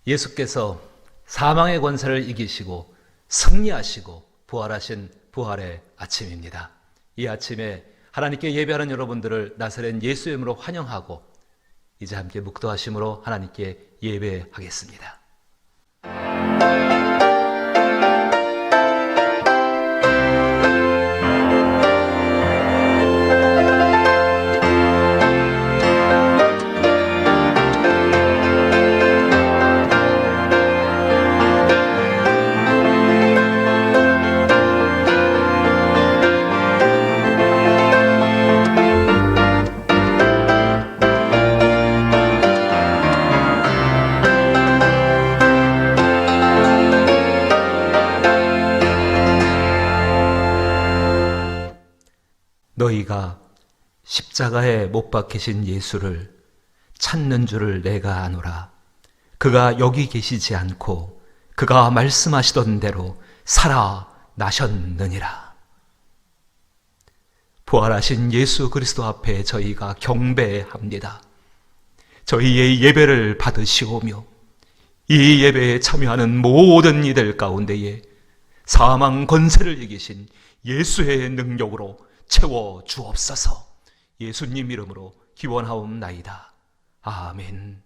예수께서 사망의 권세를 이기시고 승리하시고 부활하신 부활의 아침입니다. 이 아침에 하나님께 예배하는 여러분들을 나사렛 예수의 이름으로 환영하고 이제 함께 묵도하심으로 하나님께 예배하겠습니다. 너희가 십자가에 못 박히신 예수를 찾는 줄을 내가 아노라. 그가 여기 계시지 않고 그가 말씀하시던 대로 살아나셨느니라. 부활하신 예수 그리스도 앞에 저희가 경배합니다. 저희의 예배를 받으시오며 이 예배에 참여하는 모든 이들 가운데에 사망 권세를 이기신 예수의 능력으로 채워 주옵소서. 예수님 이름으로 기원하옵나이다. 아멘.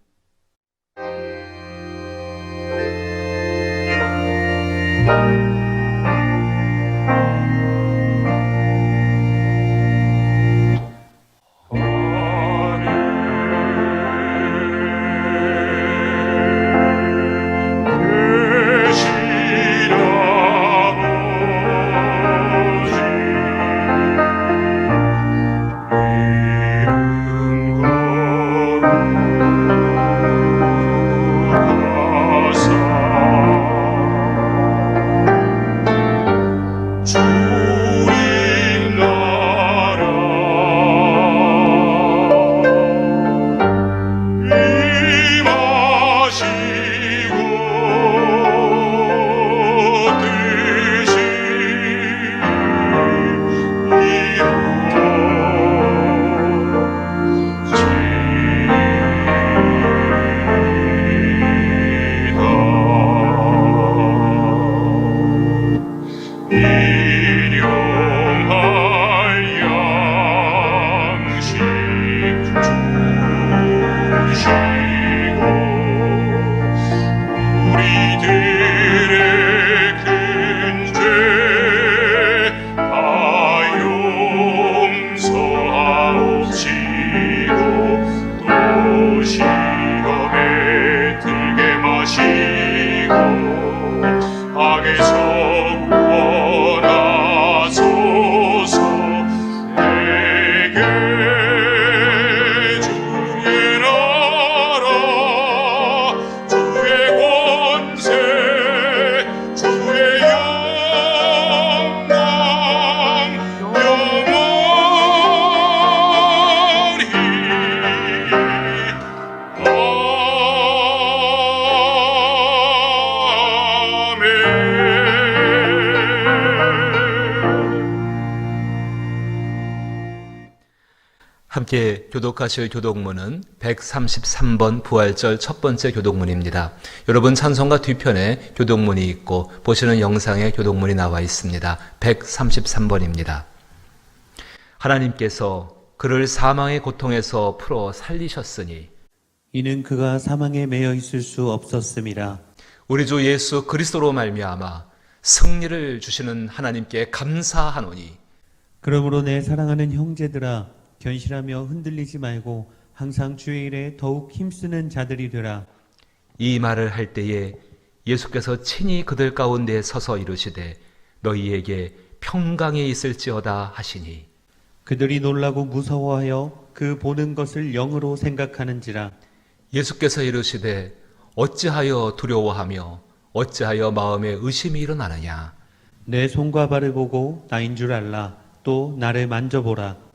함께 교독하실 교독문은 133번 부활절 첫 번째 교독문입니다. 여러분 찬송가 뒤편에 교독문이 있고 보시는 영상에 교독문이 나와 있습니다. 133번입니다. 하나님께서 그를 사망의 고통에서 풀어 살리셨으니 이는 그가 사망에 매여 있을 수 없었음이라. 우리 주 예수 그리스도로 말미암아 승리를 주시는 하나님께 감사하노니 그러므로 내 사랑하는 형제들아 견실하며 흔들리지 말고 항상 주의 일에 더욱 힘쓰는 자들이 되라. 이 말을 할 때에 예수께서 친히 그들 가운데 서서 이르시되 너희에게 평강이 있을지어다 하시니 그들이 놀라고 무서워하여 그 보는 것을 영으로 생각하는지라. 예수께서 이르시되 어찌하여 두려워하며 어찌하여 마음에 의심이 일어나느냐. 내 손과 발을 보고 나인 줄 알라. 또 나를 만져보라.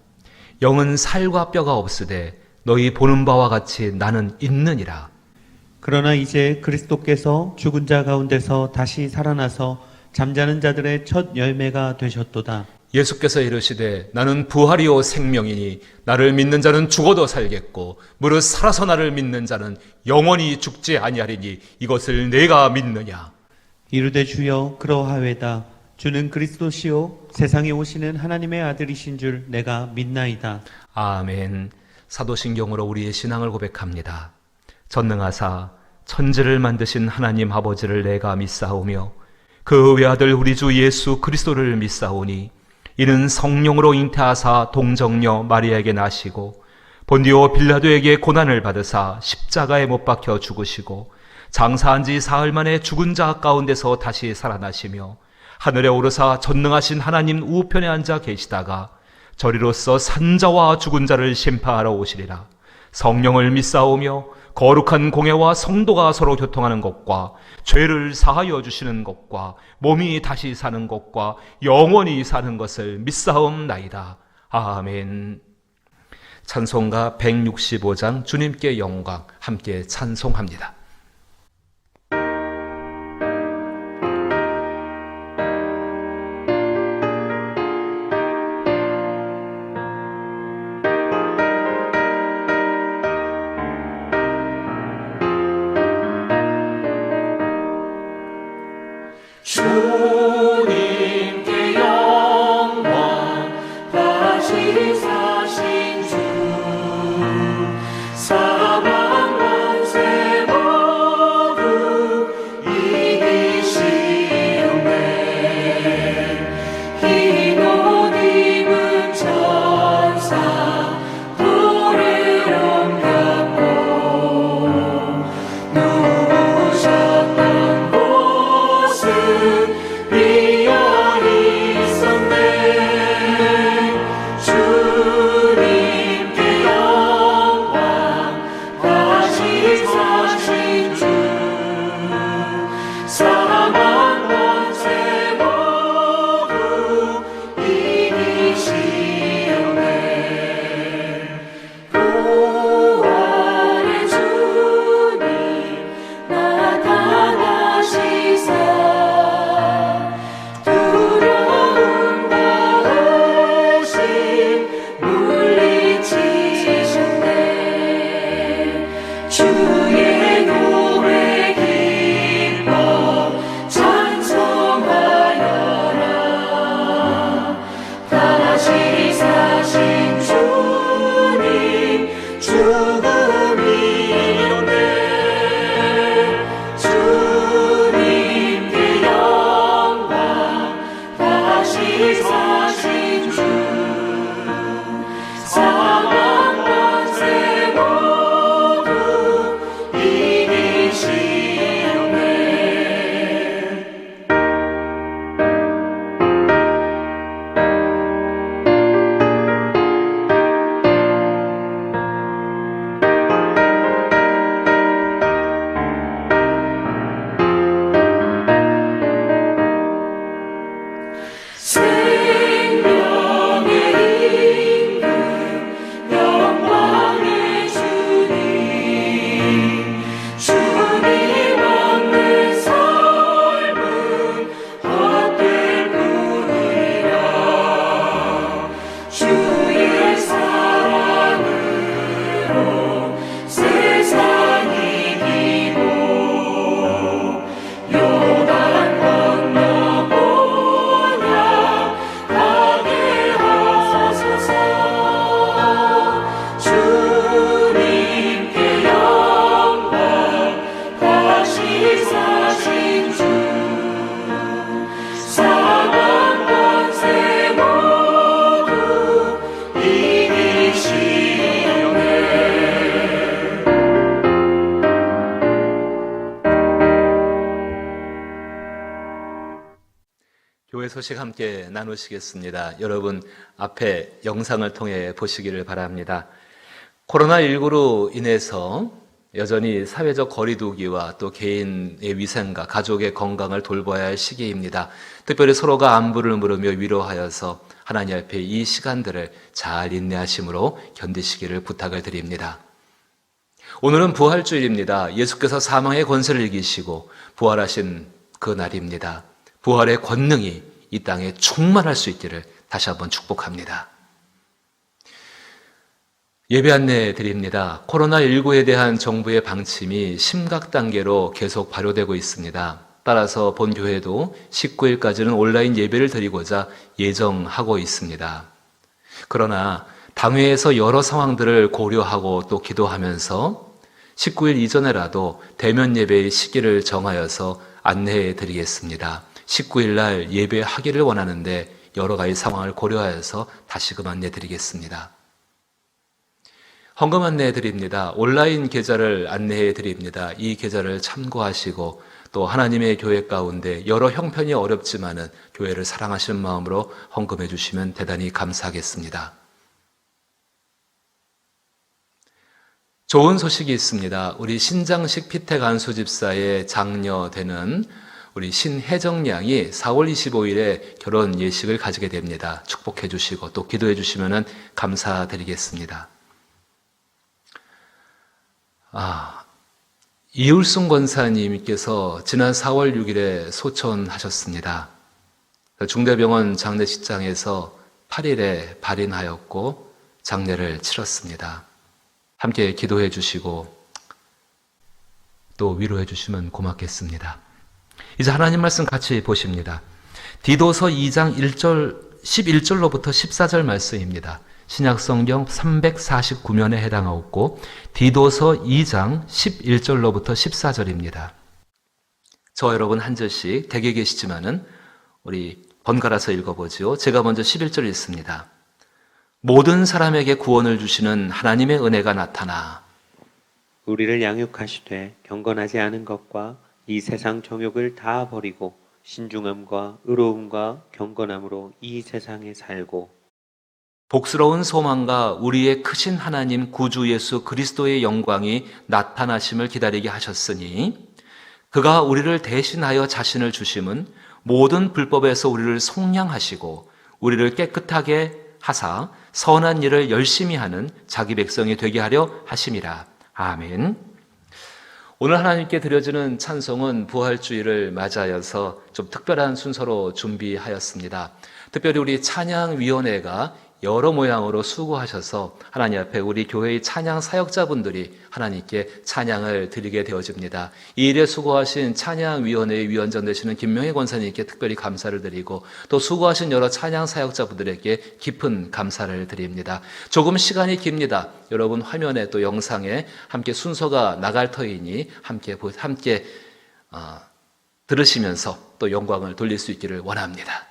영은 살과 뼈가 없으되 너희 보는 바와 같이 나는 있느니라. 그러나 이제 그리스도께서 죽은 자 가운데서 다시 살아나서 잠자는 자들의 첫 열매가 되셨도다. 예수께서 이르시되 나는 부활이요 생명이니 나를 믿는 자는 죽어도 살겠고 무릇 살아서 나를 믿는 자는 영원히 죽지 아니하리니 이것을 내가 믿느냐. 이르되 주여 그러하외다. 주는 그리스도시요 세상에 오시는 하나님의 아들이신 줄 내가 믿나이다. 아멘. 사도신경으로 우리의 신앙을 고백합니다. 전능하사 천지를 만드신 하나님 아버지를 내가 믿사오며 그 외아들 우리 주 예수 그리스도를 믿사오니 이는 성령으로 잉태하사 동정녀 마리아에게 나시고 본디오 빌라도에게 고난을 받으사 십자가에 못 박혀 죽으시고 장사한 지 사흘 만에 죽은 자 가운데서 다시 살아나시며 하늘에 오르사 전능하신 하나님 우편에 앉아 계시다가 저리로서 산자와 죽은 자를 심판하러 오시리라. 성령을 믿사오며 거룩한 공회와 성도가 서로 교통하는 것과 죄를 사하여 주시는 것과 몸이 다시 사는 것과 영원히 사는 것을 믿사옵나이다. 아멘. 찬송가 165장 주님께 영광 함께 찬송합니다. 주님께 영광 다시 사신 주 사망 권세 모두 이기시옵네. 흰 옷 입은 천사 돌을 옮겼고 누우셨던 비어 있었네. 주님께 영광 다시 사신 주 사망 권세 모두 이기시옵네. 부활의 주님 나타나시사 주의 교회 기뻐 찬송하여라. 다시 사신 주님 죽음이 이겼네. 주님께 영광 다시 사신 주 사망 권세 모두 이기시옵네. 생명의 임금 영광의 주님 주님 없는 삶은 헛될 뿐이라. 주의 사랑으로 세상이 이기고 요단 건너 가게 하소서. 주님께 영광 다시 사신 주 사망 권세 모두 이기시옵네. 교회 소식 함께 나누시겠습니다. 여러분 앞에 영상을 통해 보시기를 바랍니다. 코로나19로 인해서 여전히 사회적 거리두기와 또 개인의 위생과 가족의 건강을 돌봐야 할 시기입니다. 특별히 서로가 안부를 물으며 위로하여서 하나님 앞에 이 시간들을 잘 인내하심으로 견디시기를 부탁을 드립니다. 오늘은 부활주일입니다. 예수께서 사망의 권세를 이기시고 부활하신 그 날입니다. 부활의 권능이 이 땅에 충만할 수 있기를 다시 한번 축복합니다. 예배 안내 드립니다. 코로나19에 대한 정부의 방침이 심각 단계로 계속 발효되고 있습니다. 따라서 본교회도 19일까지는 온라인 예배를 드리고자 예정하고 있습니다. 그러나 당회에서 여러 상황들을 고려하고 또 기도하면서 19일 이전에라도 대면 예배의 시기를 정하여서 안내해 드리겠습니다. 19일 날 예배하기를 원하는데 여러 가지 상황을 고려하여서 다시금 안내 드리겠습니다. 헌금 안내해 드립니다. 온라인 계좌를 안내해 드립니다. 이 계좌를 참고하시고 또 하나님의 교회 가운데 여러 형편이 어렵지만은 교회를 사랑하시는 마음으로 헌금해 주시면 대단히 감사하겠습니다. 좋은 소식이 있습니다. 우리 신장식 피택 안수 집사의 장녀되는 우리 신혜정 양이 4월 25일에 결혼 예식을 가지게 됩니다. 축복해 주시고 또 기도해 주시면 감사드리겠습니다. 이울순 권사님께서 지난 4월 6일에 소천하셨습니다. 중대병원 장례식장에서 8일에 발인하였고 장례를 치렀습니다. 함께 기도해 주시고 또 위로해 주시면 고맙겠습니다. 이제 하나님 말씀 같이 보십니다. 디도서 2장 11절로부터 14절 말씀입니다. 신약성경 349면에 해당하고 디도서 2장 11절로부터 14절입니다. 저 여러분 한 절씩 댁에 계시지만은 우리 번갈아서 읽어보지요. 제가 먼저 11절 읽습니다. 모든 사람에게 구원을 주시는 하나님의 은혜가 나타나 우리를 양육하시되 경건하지 않은 것과 이 세상 정욕을 다 버리고 신중함과 의로움과 경건함으로 이 세상에 살고 복스러운 소망과 우리의 크신 하나님 구주 예수 그리스도의 영광이 나타나심을 기다리게 하셨으니 그가 우리를 대신하여 자신을 주심은 모든 불법에서 우리를 속량하시고 우리를 깨끗하게 하사 선한 일을 열심히 하는 자기 백성이 되게 하려 하심이라. 아멘. 오늘 하나님께 드려지는 찬송은 부활주의를 맞아여서 좀 특별한 순서로 준비하였습니다. 특별히 우리 찬양위원회가 여러 모양으로 수고하셔서 하나님 앞에 우리 교회의 찬양 사역자분들이 하나님께 찬양을 드리게 되어집니다. 이 일에 수고하신 찬양위원회의 위원장 되시는 김명혜 권사님께 특별히 감사를 드리고 또 수고하신 여러 찬양 사역자분들에게 깊은 감사를 드립니다. 조금 시간이 깁니다. 여러분 화면에 또 영상에 함께 순서가 나갈 터이니 함께 들으시면서 또 영광을 돌릴 수 있기를 원합니다.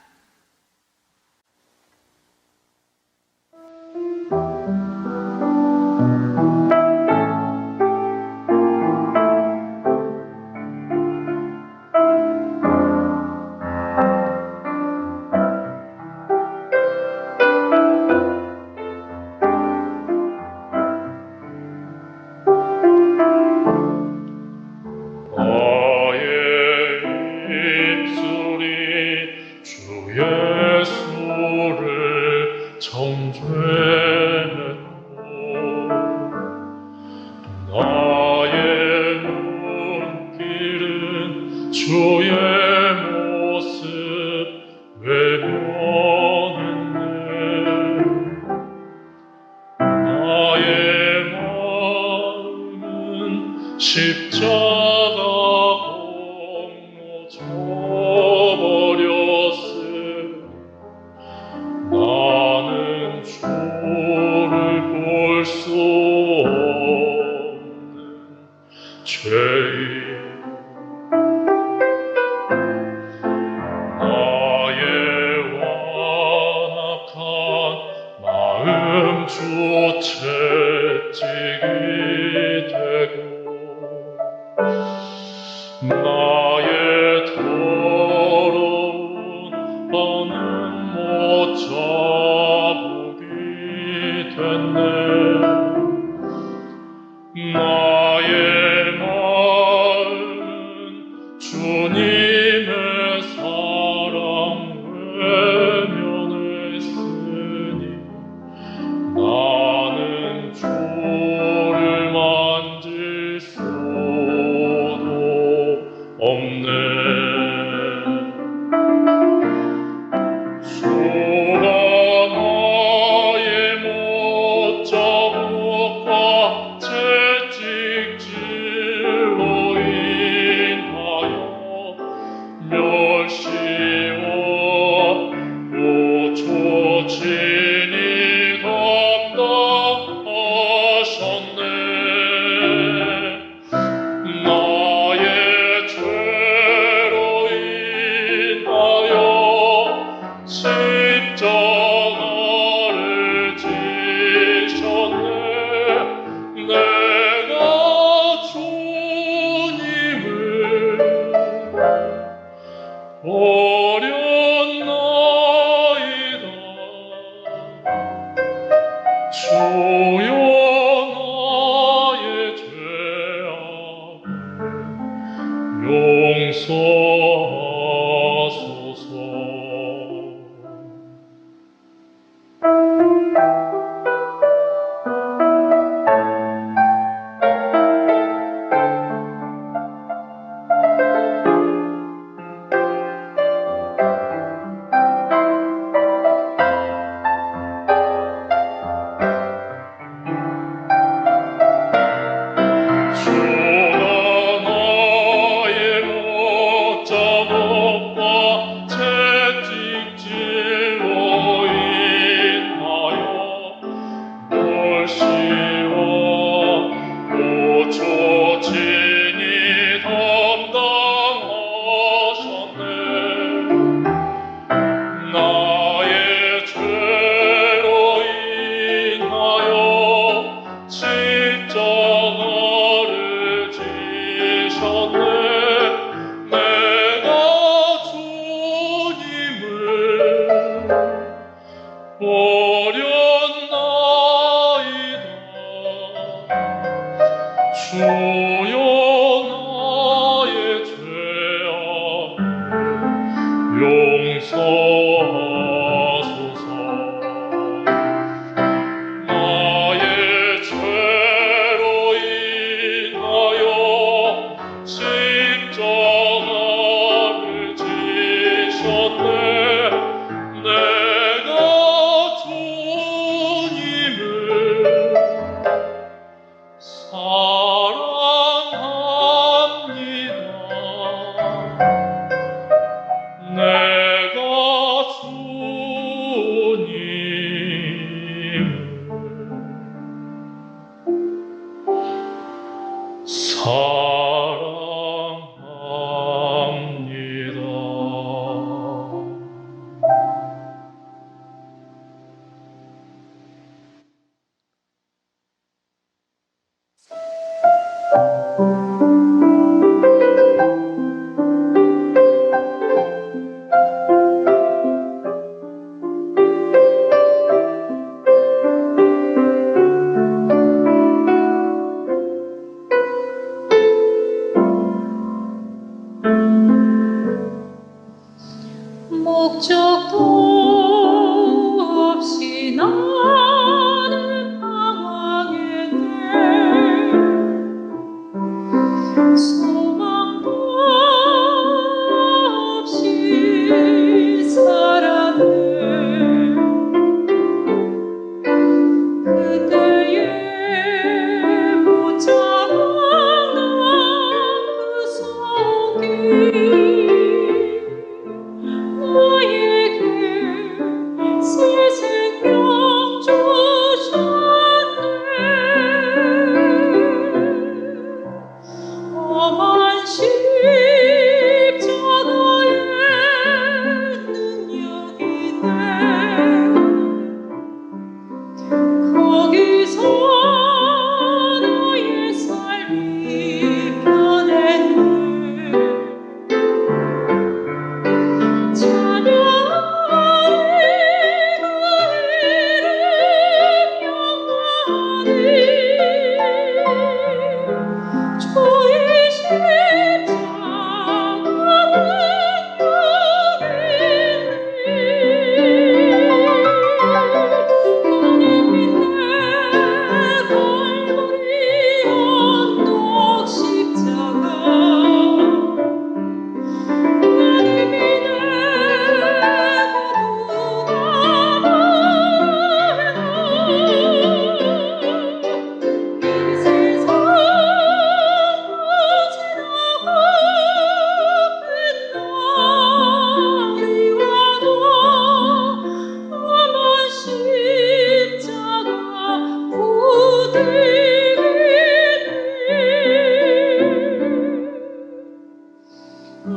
없네. 수가 어련나이다. 주여 나의 죄악 용서하소서. 주가 나의 못자 못과 채찍질로 인하여 물씨와 고초진이 담당하셨네. 나의 죄로 인하여 십자가를 지셨네. 내가 주님을 버렸나이다. 주여 나의 죄악 용서하소서. 나의 죄로 인하여 십자가를 지셨네. 내가 주님을 사랑합니다. 내가 주님을 목적도 없이 나는 방황했네. 소망도 없이 살았네. 그때에 못 잡았나 그 속이 나에게 새 생명 주셨네. 험한 십자가의 능력이네. 거기서 나의 삶이 변했네.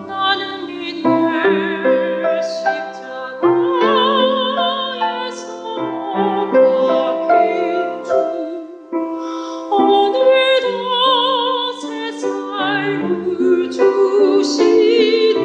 나는 믿네. 십자가에서 못 박힌 주 오늘도 새 삶을 주시네.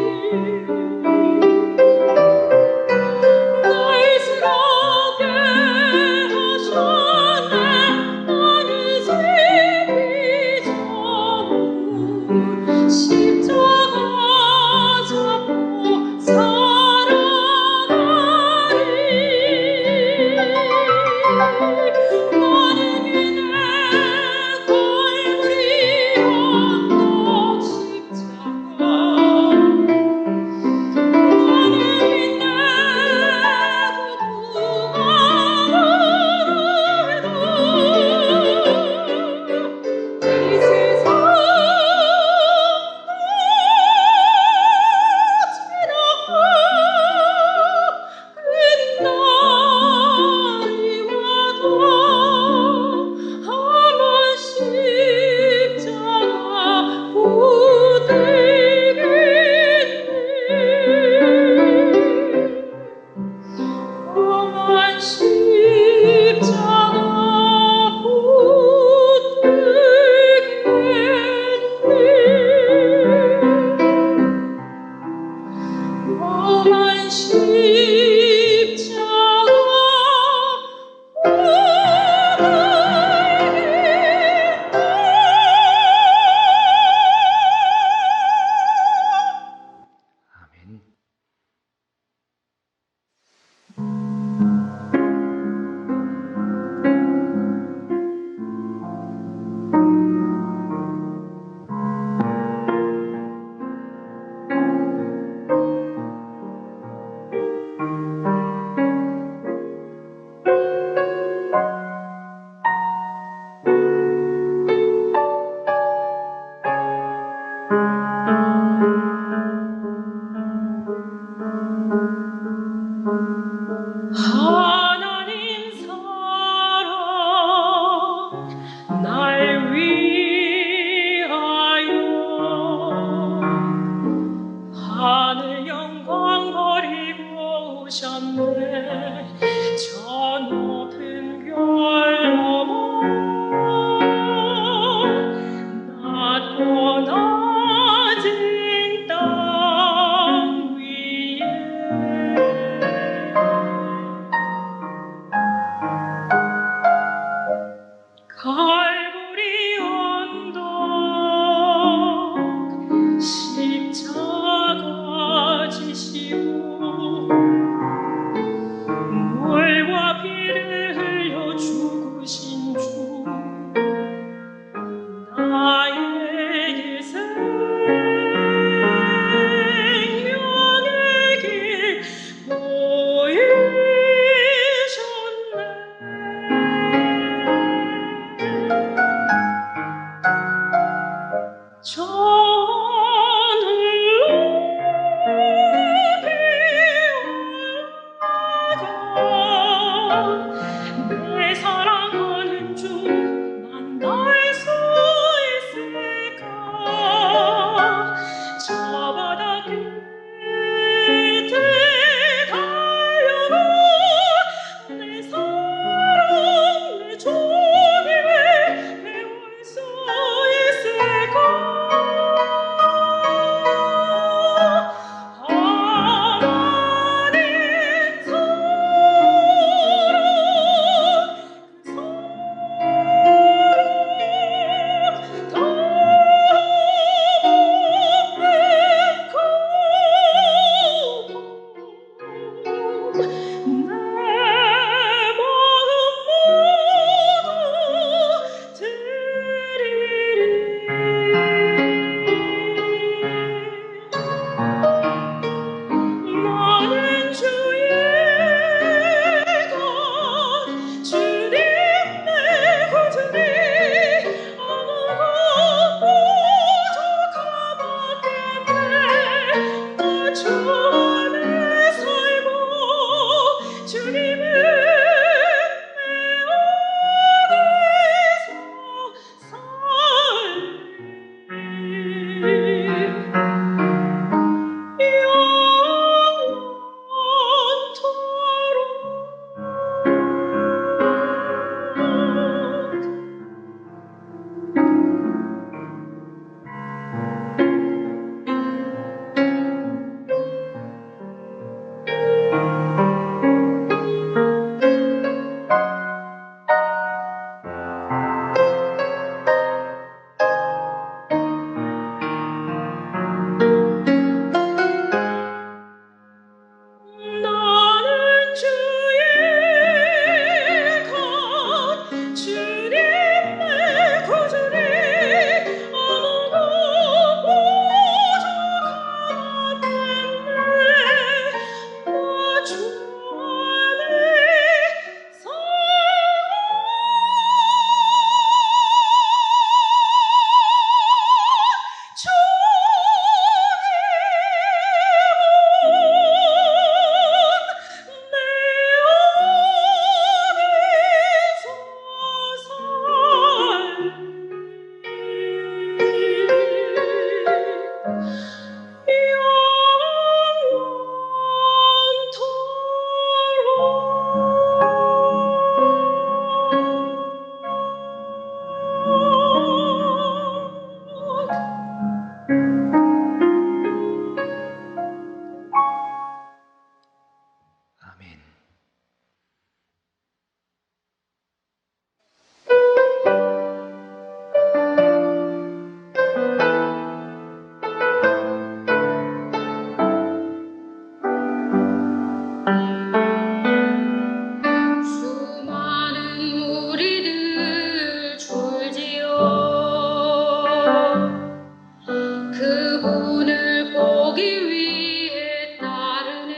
보기 위해 따르네.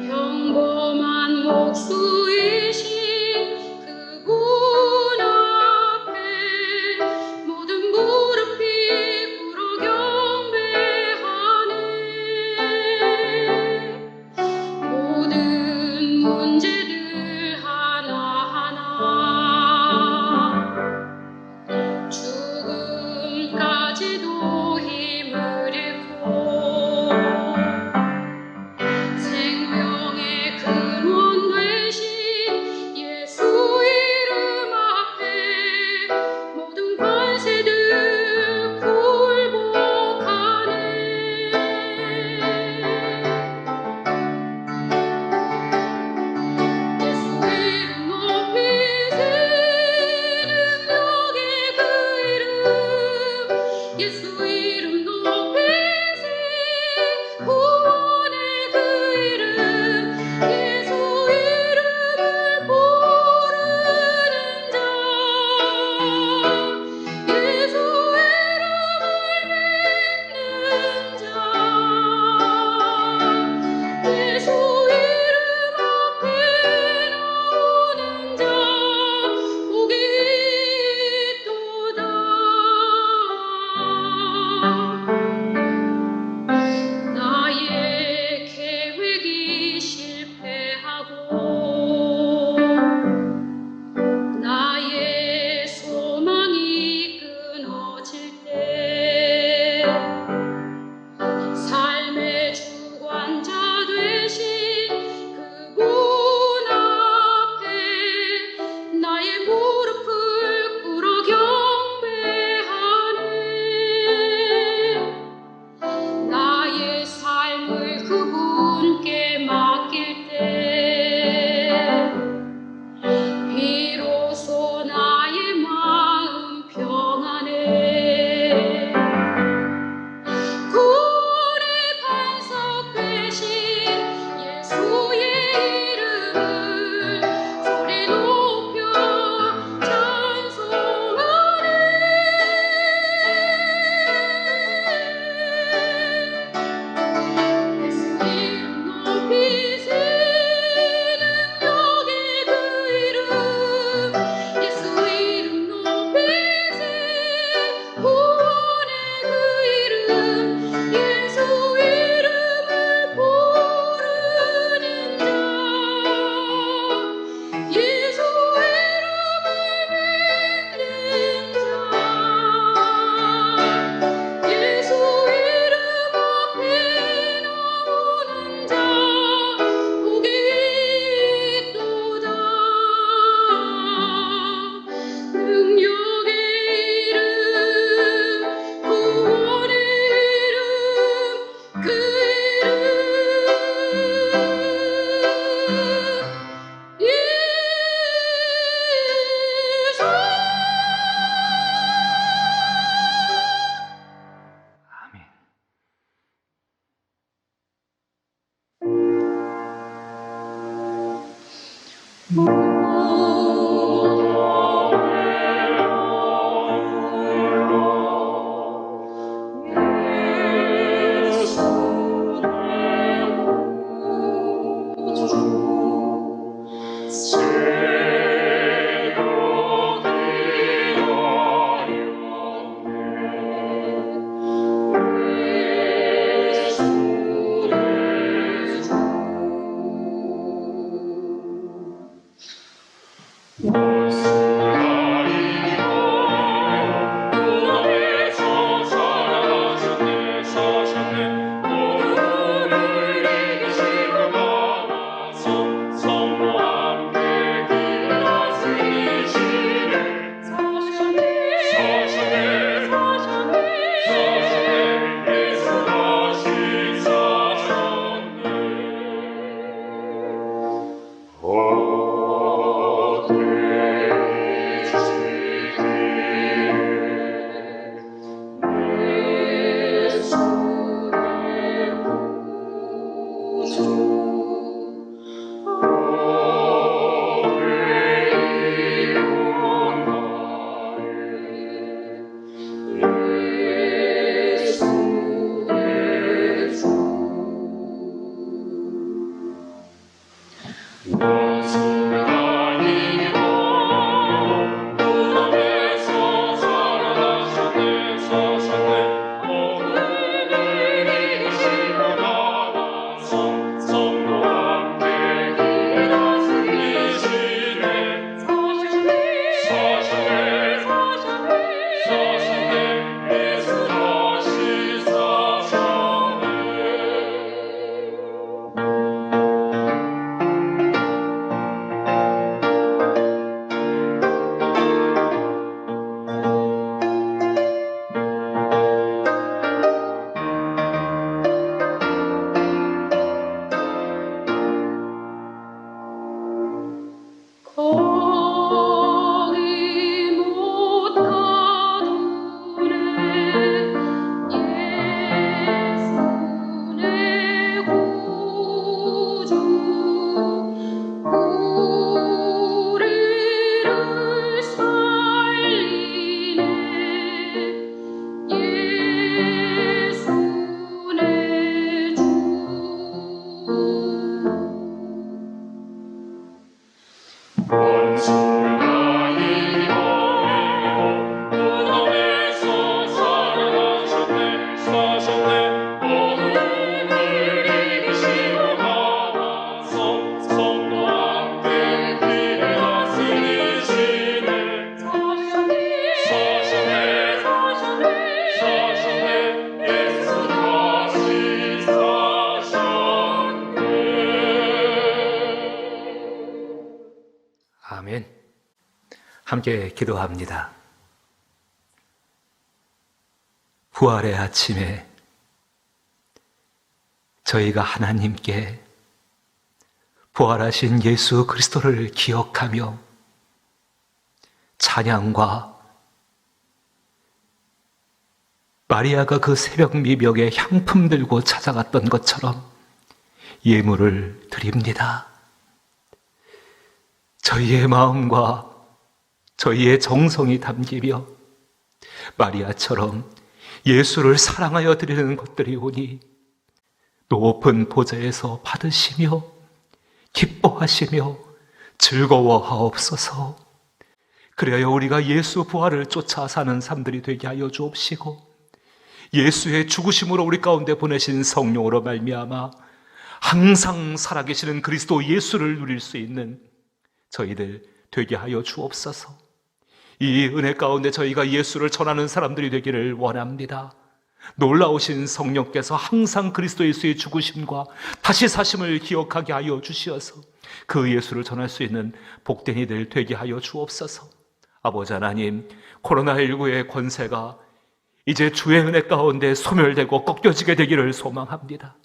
평범한 목수이신 그분 앞에 모든 무릎이 꿇어 경배하네. 모든 문제들 하나하나 죽음까지도 힘을 잃고 생명의 근원 되신 예수 이름 앞에 모든 권세들 굴복하네. 예수 이름 높이세 능력의 그 이름 예수 이름 높이세 구원의 그 이름 예수 이름을 부르는 자 예수 이름을 믿는 자 예수 이름 앞에 나오는 자 복이 있도다. 나의 계획이 실패하고 나의 소망이 끊어질 때 삶의 주관자 되신 그분 앞에 나의 무릎을 꿇어 경배하네. 나의 삶을 그분께 맡길 때 비로소 나의 마음 평안해. 구원의 반석 되신 예수의 이름을 소리 높여 찬송하네. 예수 이름 높이세 능력의 그 이름 예수 이름 높이세 구원의 그 이름 예수 이름을 부르는 자 예수 이름을 믿는 자 예수 이름 앞에 나오는 자 복이 있도다. 능력의 이름 구원의 이름 그 이름 예수 아멘. 함께 기도합니다. 부활의 아침에 저희가 하나님께 부활하신 예수 그리스도를 기억하며 찬양과 마리아가 그 새벽 미벽에 향품 들고 찾아갔던 것처럼 예물을 드립니다. 저희의 마음과 저희의 정성이 담기며 마리아처럼 예수를 사랑하여 드리는 것들이 오니 높은 보좌에서 받으시며 기뻐하시며 즐거워하옵소서. 그래야 우리가 예수 부활을 쫓아 사는 삶들이 되게 하여 주옵시고 예수의 죽으심으로 우리 가운데 보내신 성령으로 말미암아 항상 살아계시는 그리스도 예수를 누릴 수 있는 저희들 되게 하여 주옵소서. 이 은혜 가운데 저희가 예수를 전하는 사람들이 되기를 원합니다. 놀라우신 성령께서 항상 그리스도 예수의 죽으심과 다시 사심을 기억하게 하여 주시어서 그 예수를 전할 수 있는 복된 이들 되게 하여 주옵소서. 아버지 하나님, 코로나19의 권세가 이제 주의 은혜 가운데 소멸되고 꺾여지게 되기를 소망합니다.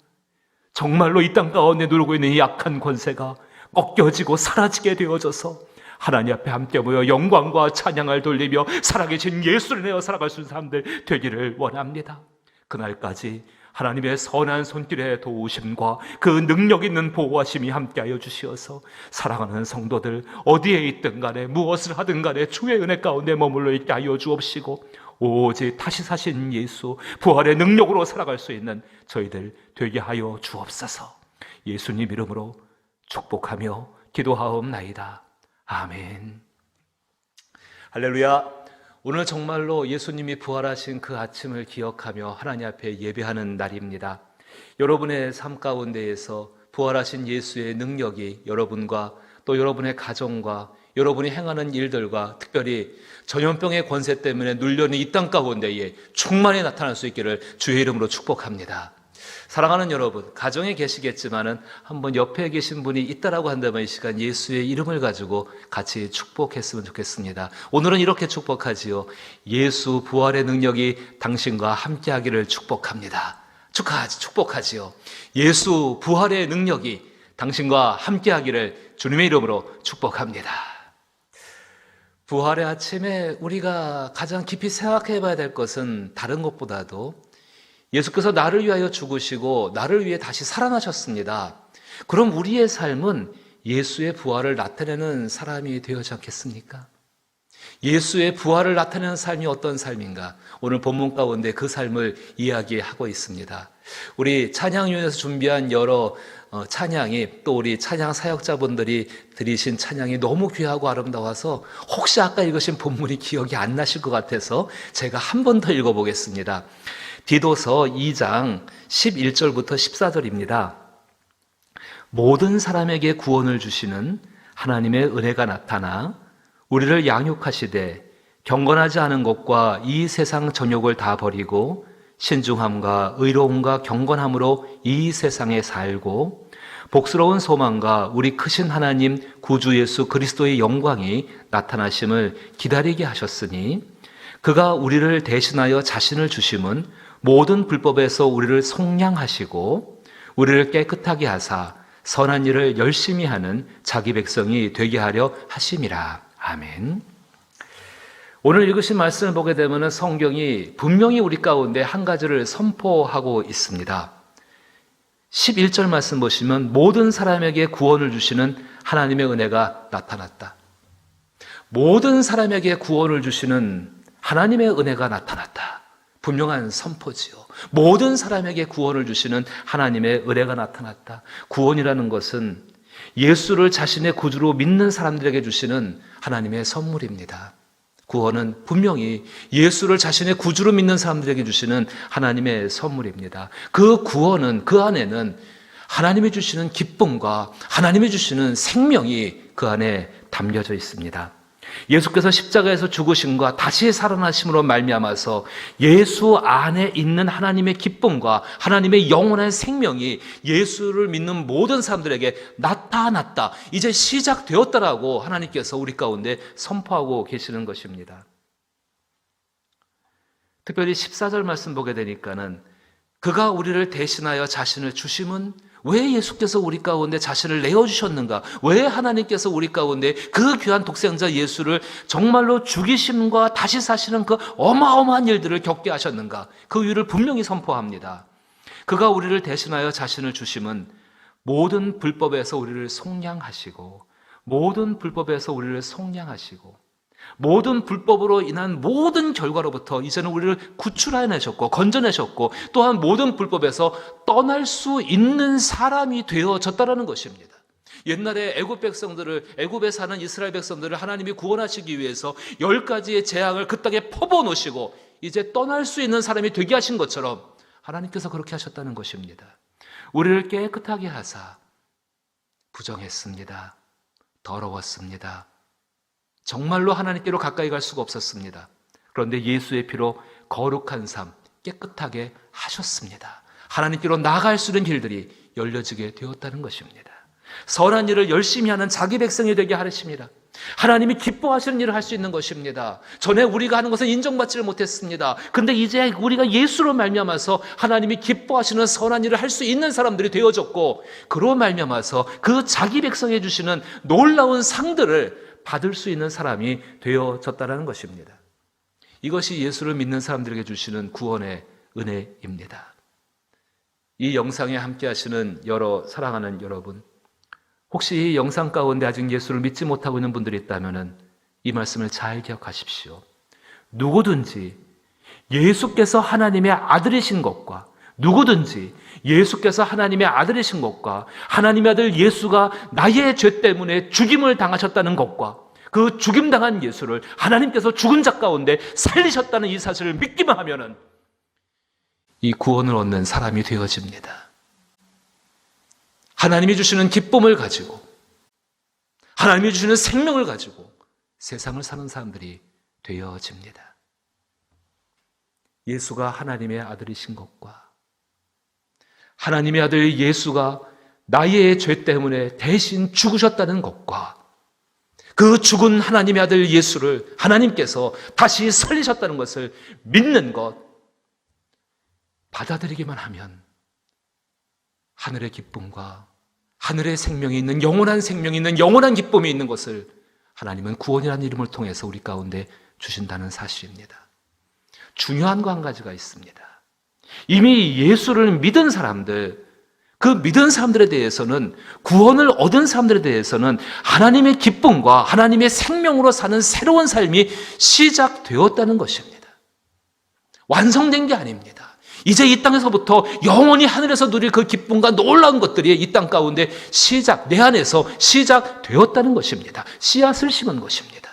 정말로 이 땅 가운데 누르고 있는 이 약한 권세가 꺾여지고 사라지게 되어져서 하나님 앞에 함께 모여 영광과 찬양을 돌리며 살아계신 예수를 내어 살아갈 수 있는 사람들 되기를 원합니다. 그날까지 하나님의 선한 손길의 도우심과 그 능력 있는 보호하심이 함께하여 주시어서 사랑하는 성도들 어디에 있든 간에 무엇을 하든 간에 주의 은혜 가운데 머물러 있게 하여 주옵시고 오직 다시 사신 예수 부활의 능력으로 살아갈 수 있는 저희들 되게 하여 주옵소서. 예수님 이름으로 축복하며 기도하옵나이다. 아멘. 할렐루야. 오늘 정말로 예수님이 부활하신 그 아침을 기억하며 하나님 앞에 예배하는 날입니다. 여러분의 삶 가운데에서 부활하신 예수의 능력이 여러분과 또 여러분의 가정과 여러분이 행하는 일들과 특별히 전염병의 권세 때문에 눌려있는 이 땅 가운데에 충만히 나타날 수 있기를 주의 이름으로 축복합니다. 사랑하는 여러분, 가정에 계시겠지만은 한번 옆에 계신 분이 있다라고 한다면 이 시간 예수의 이름을 가지고 같이 축복했으면 좋겠습니다. 오늘은 이렇게 축복하지요. 예수 부활의 능력이 당신과 함께하기를 축복합니다. 축복하지요. 예수 부활의 능력이 당신과 함께하기를 주님의 이름으로 축복합니다. 부활의 아침에 우리가 가장 깊이 생각해 봐야 될 것은 다른 것보다도 예수께서 나를 위하여 죽으시고 나를 위해 다시 살아나셨습니다. 그럼 우리의 삶은 예수의 부활을 나타내는 사람이 되어지 않겠습니까? 예수의 부활을 나타내는 삶이 어떤 삶인가? 오늘 본문 가운데 그 삶을 이야기하고 있습니다. 우리 찬양위원회에서 준비한 여러 찬양이 또 우리 찬양 사역자분들이 드리신 찬양이 너무 귀하고 아름다워서 혹시 아까 읽으신 본문이 기억이 안 나실 것 같아서 제가 한 번 더 읽어보겠습니다. 디도서 2장 11절부터 14절입니다. 모든 사람에게 구원을 주시는 하나님의 은혜가 나타나 우리를 양육하시되 경건하지 않은 것과 이 세상 정욕을 다 버리고 신중함과 의로움과 경건함으로 이 세상에 살고 복스러운 소망과 우리 크신 하나님 구주 예수 그리스도의 영광이 나타나심을 기다리게 하셨으니 그가 우리를 대신하여 자신을 주심은 모든 불법에서 우리를 속량하시고 우리를 깨끗하게 하사 선한 일을 열심히 하는 자기 백성이 되게 하려 하심이라. 아멘. 오늘 읽으신 말씀을 보게 되면 성경이 분명히 우리 가운데 한 가지를 선포하고 있습니다. 11절 말씀 보시면 모든 사람에게 구원을 주시는 하나님의 은혜가 나타났다. 모든 사람에게 구원을 주시는 하나님의 은혜가 나타났다. 분명한 선포지요. 모든 사람에게 구원을 주시는 하나님의 은혜가 나타났다. 구원이라는 것은 예수를 자신의 구주로 믿는 사람들에게 주시는 하나님의 선물입니다. 구원은 분명히 예수를 자신의 구주로 믿는 사람들에게 주시는 하나님의 선물입니다. 그 구원은 그 안에는 하나님이 주시는 기쁨과 하나님이 주시는 생명이 그 안에 담겨져 있습니다. 예수께서 십자가에서 죽으심과 다시 살아나심으로 말미암아서 예수 안에 있는 하나님의 기쁨과 하나님의 영원한 생명이 예수를 믿는 모든 사람들에게 나타났다. 이제 시작되었다라고 하나님께서 우리 가운데 선포하고 계시는 것입니다. 특별히 14절 말씀 보게 되니까는 그가 우리를 대신하여 자신을 주심은 왜 예수께서 우리 가운데 자신을 내어주셨는가? 왜 하나님께서 우리 가운데 그 귀한 독생자 예수를 정말로 죽이심과 다시 사시는 그 어마어마한 일들을 겪게 하셨는가? 그 이유를 분명히 선포합니다. 그가 우리를 대신하여 자신을 주심은 모든 불법에서 우리를 속량하시고 모든 불법에서 우리를 속량하시고 모든 불법으로 인한 모든 결과로부터 이제는 우리를 구출해내셨고 건져내셨고 또한 모든 불법에서 떠날 수 있는 사람이 되어졌다라는 것입니다. 옛날에 애굽에 사는 이스라엘 백성들을 하나님이 구원하시기 위해서 10가지의 재앙을 그 땅에 퍼부어 놓으시고 이제 떠날 수 있는 사람이 되게 하신 것처럼 하나님께서 그렇게 하셨다는 것입니다. 우리를 깨끗하게 하사 부정했습니다. 더러웠습니다. 정말로 하나님께로 가까이 갈 수가 없었습니다. 그런데 예수의 피로 거룩한 삶, 깨끗하게 하셨습니다. 하나님께로 나아갈 수 있는 길들이 열려지게 되었다는 것입니다. 선한 일을 열심히 하는 자기 백성이 되게 하십니다. 하나님이 기뻐하시는 일을 할 수 있는 것입니다. 전에 우리가 하는 것은 인정받지를 못했습니다. 근데 이제 우리가 예수로 말미암아서 하나님이 기뻐하시는 선한 일을 할 수 있는 사람들이 되어졌고 그로 말미암아서 그 자기 백성에 주시는 놀라운 상들을 받을 수 있는 사람이 되어졌다는 것입니다. 이것이 예수를 믿는 사람들에게 주시는 구원의 은혜입니다. 이 영상에 함께 하시는 여러 사랑하는 여러분, 혹시 이 영상 가운데 아직 예수를 믿지 못하고 있는 분들이 있다면 이 말씀을 잘 기억하십시오. 누구든지 예수께서 하나님의 아들이신 것과 누구든지 예수께서 하나님의 아들이신 것과 하나님의 아들 예수가 나의 죄 때문에 죽임을 당하셨다는 것과 그 죽임당한 예수를 하나님께서 죽은 자 가운데 살리셨다는 이 사실을 믿기만 하면은 이 구원을 얻는 사람이 되어집니다. 하나님이 주시는 기쁨을 가지고 하나님이 주시는 생명을 가지고 세상을 사는 사람들이 되어집니다. 예수가 하나님의 아들이신 것과 하나님의 아들 예수가 나의 죄 때문에 대신 죽으셨다는 것과 그 죽은 하나님의 아들 예수를 하나님께서 다시 살리셨다는 것을 믿는 것, 받아들이기만 하면 하늘의 기쁨과 하늘의 생명이 있는 영원한 생명이 있는 영원한 기쁨이 있는 것을 하나님은 구원이라는 이름을 통해서 우리 가운데 주신다는 사실입니다. 중요한 거 한 가지가 있습니다. 이미 예수를 믿은 사람들, 그 믿은 사람들에 대해서는 구원을 얻은 사람들에 대해서는 하나님의 기쁨과 하나님의 생명으로 사는 새로운 삶이 시작되었다는 것입니다. 완성된 게 아닙니다. 이제 이 땅에서부터 영원히 하늘에서 누릴 그 기쁨과 놀라운 것들이 이 땅 가운데 내 안에서 시작되었다는 것입니다. 씨앗을 심은 것입니다.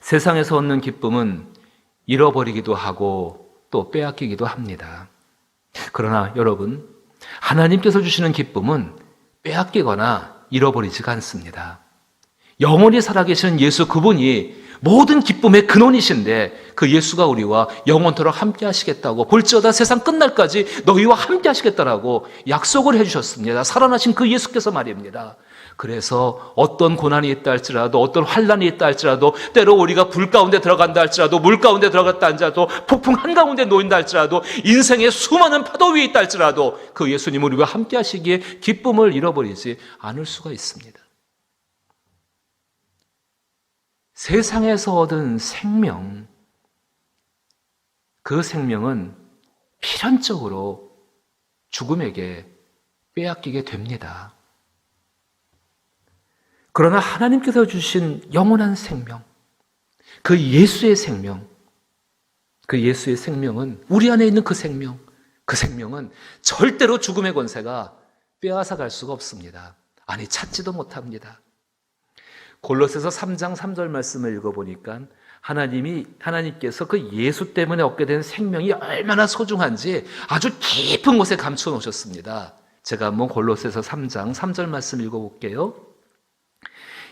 세상에서 얻는 기쁨은 잃어버리기도 하고 또 빼앗기기도 합니다. 그러나 여러분, 하나님께서 주시는 기쁨은 빼앗기거나 잃어버리지가 않습니다. 영원히 살아계시는 예수 그분이 모든 기쁨의 근원이신데 그 예수가 우리와 영원토록 함께 하시겠다고 볼지어다 세상 끝날까지 너희와 함께 하시겠다라고 약속을 해주셨습니다. 살아나신 그 예수께서 말입니다. 그래서 어떤 고난이 있다 할지라도 어떤 환난이 있다 할지라도 때로 우리가 불 가운데 들어간다 할지라도 물 가운데 들어갔다 할지라도 폭풍 한가운데 놓인다 할지라도 인생의 수많은 파도 위에 있다 할지라도 그 예수님은 우리와 함께 하시기에 기쁨을 잃어버리지 않을 수가 있습니다. 세상에서 얻은 생명, 그 생명은 필연적으로 죽음에게 빼앗기게 됩니다. 그러나 하나님께서 주신 영원한 생명, 그 예수의 생명, 그 예수의 생명은 우리 안에 있는 그 생명은 절대로 죽음의 권세가 빼앗아 갈 수가 없습니다. 아니, 찾지도 못합니다. 골로새서 3장 3절 말씀을 읽어보니까 하나님께서 그 예수 때문에 얻게 된 생명이 얼마나 소중한지 아주 깊은 곳에 감추어 놓으셨습니다. 제가 한번 골로새서 3장 3절 말씀 읽어볼게요.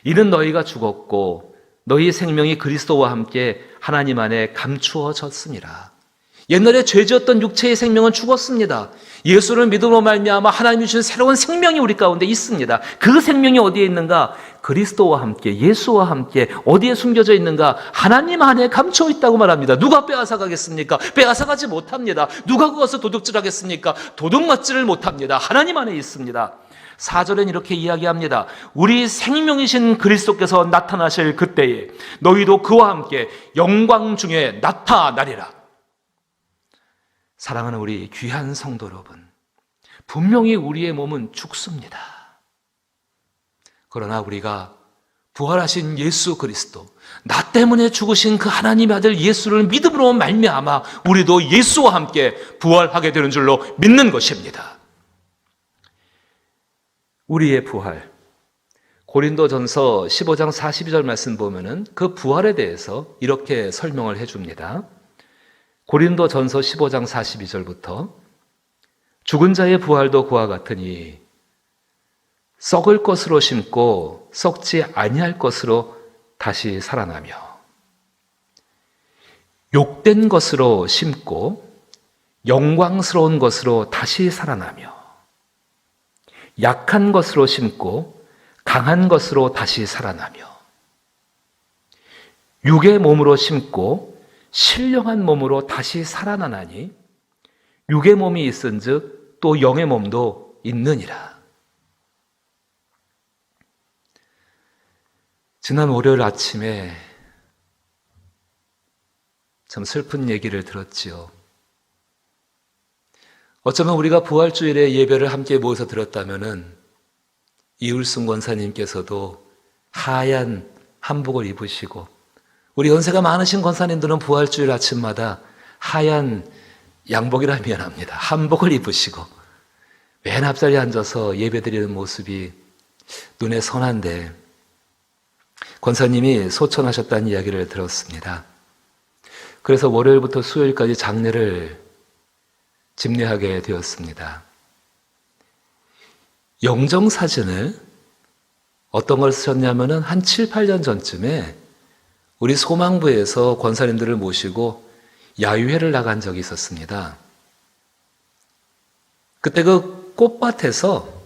이는 너희가 죽었고 너희 생명이 그리스도와 함께 하나님 안에 감추어졌습니다. 옛날에 죄지었던 육체의 생명은 죽었습니다. 예수를 믿음으로 말미암아 하나님이 주신 새로운 생명이 우리 가운데 있습니다. 그 생명이 어디에 있는가? 그리스도와 함께, 예수와 함께 어디에 숨겨져 있는가? 하나님 안에 감추어 있다고 말합니다. 누가 빼앗아 가겠습니까? 빼앗아 가지 못합니다. 누가 그것을 도둑질하겠습니까? 도둑맞지를 못합니다. 하나님 안에 있습니다. 4절엔 이렇게 이야기합니다. 우리 생명이신 그리스도께서 나타나실 그때에 너희도 그와 함께 영광 중에 나타나리라. 사랑하는 우리 귀한 성도 여러분, 분명히 우리의 몸은 죽습니다. 그러나 우리가 부활하신 예수 그리스도, 나 때문에 죽으신 그 하나님의 아들 예수를 믿음으로 말미암아 우리도 예수와 함께 부활하게 되는 줄로 믿는 것입니다. 우리의 부활, 고린도전서 15장 42절 말씀 보면은 그 부활에 대해서 이렇게 설명을 해줍니다. 고린도전서 15장 42절부터 죽은 자의 부활도 그와 같으니 썩을 것으로 심고 썩지 아니할 것으로 다시 살아나며 욕된 것으로 심고 영광스러운 것으로 다시 살아나며 약한 것으로 심고 강한 것으로 다시 살아나며 육의 몸으로 심고 신령한 몸으로 다시 살아나나니 육의 몸이 있은즉 또 영의 몸도 있느니라. 지난 월요일 아침에 참 슬픈 얘기를 들었지요. 어쩌면 우리가 부활주일에 예배를 함께 모여서 들었다면은 이울승 권사님께서도 하얀 한복을 입으시고 우리 연세가 많으신 권사님들은 부활주일 아침마다 하얀 양복이라 미안합니다. 한복을 입으시고 맨 앞자리에 앉아서 예배드리는 모습이 눈에 선한데 권사님이 소천하셨다는 이야기를 들었습니다. 그래서 월요일부터 수요일까지 장례를 집례하게 되었습니다. 영정사진을 어떤 걸 쓰셨냐면은 한 7, 8년 전쯤에 우리 소망부에서 권사님들을 모시고 야유회를 나간 적이 있었습니다. 그때 그 꽃밭에서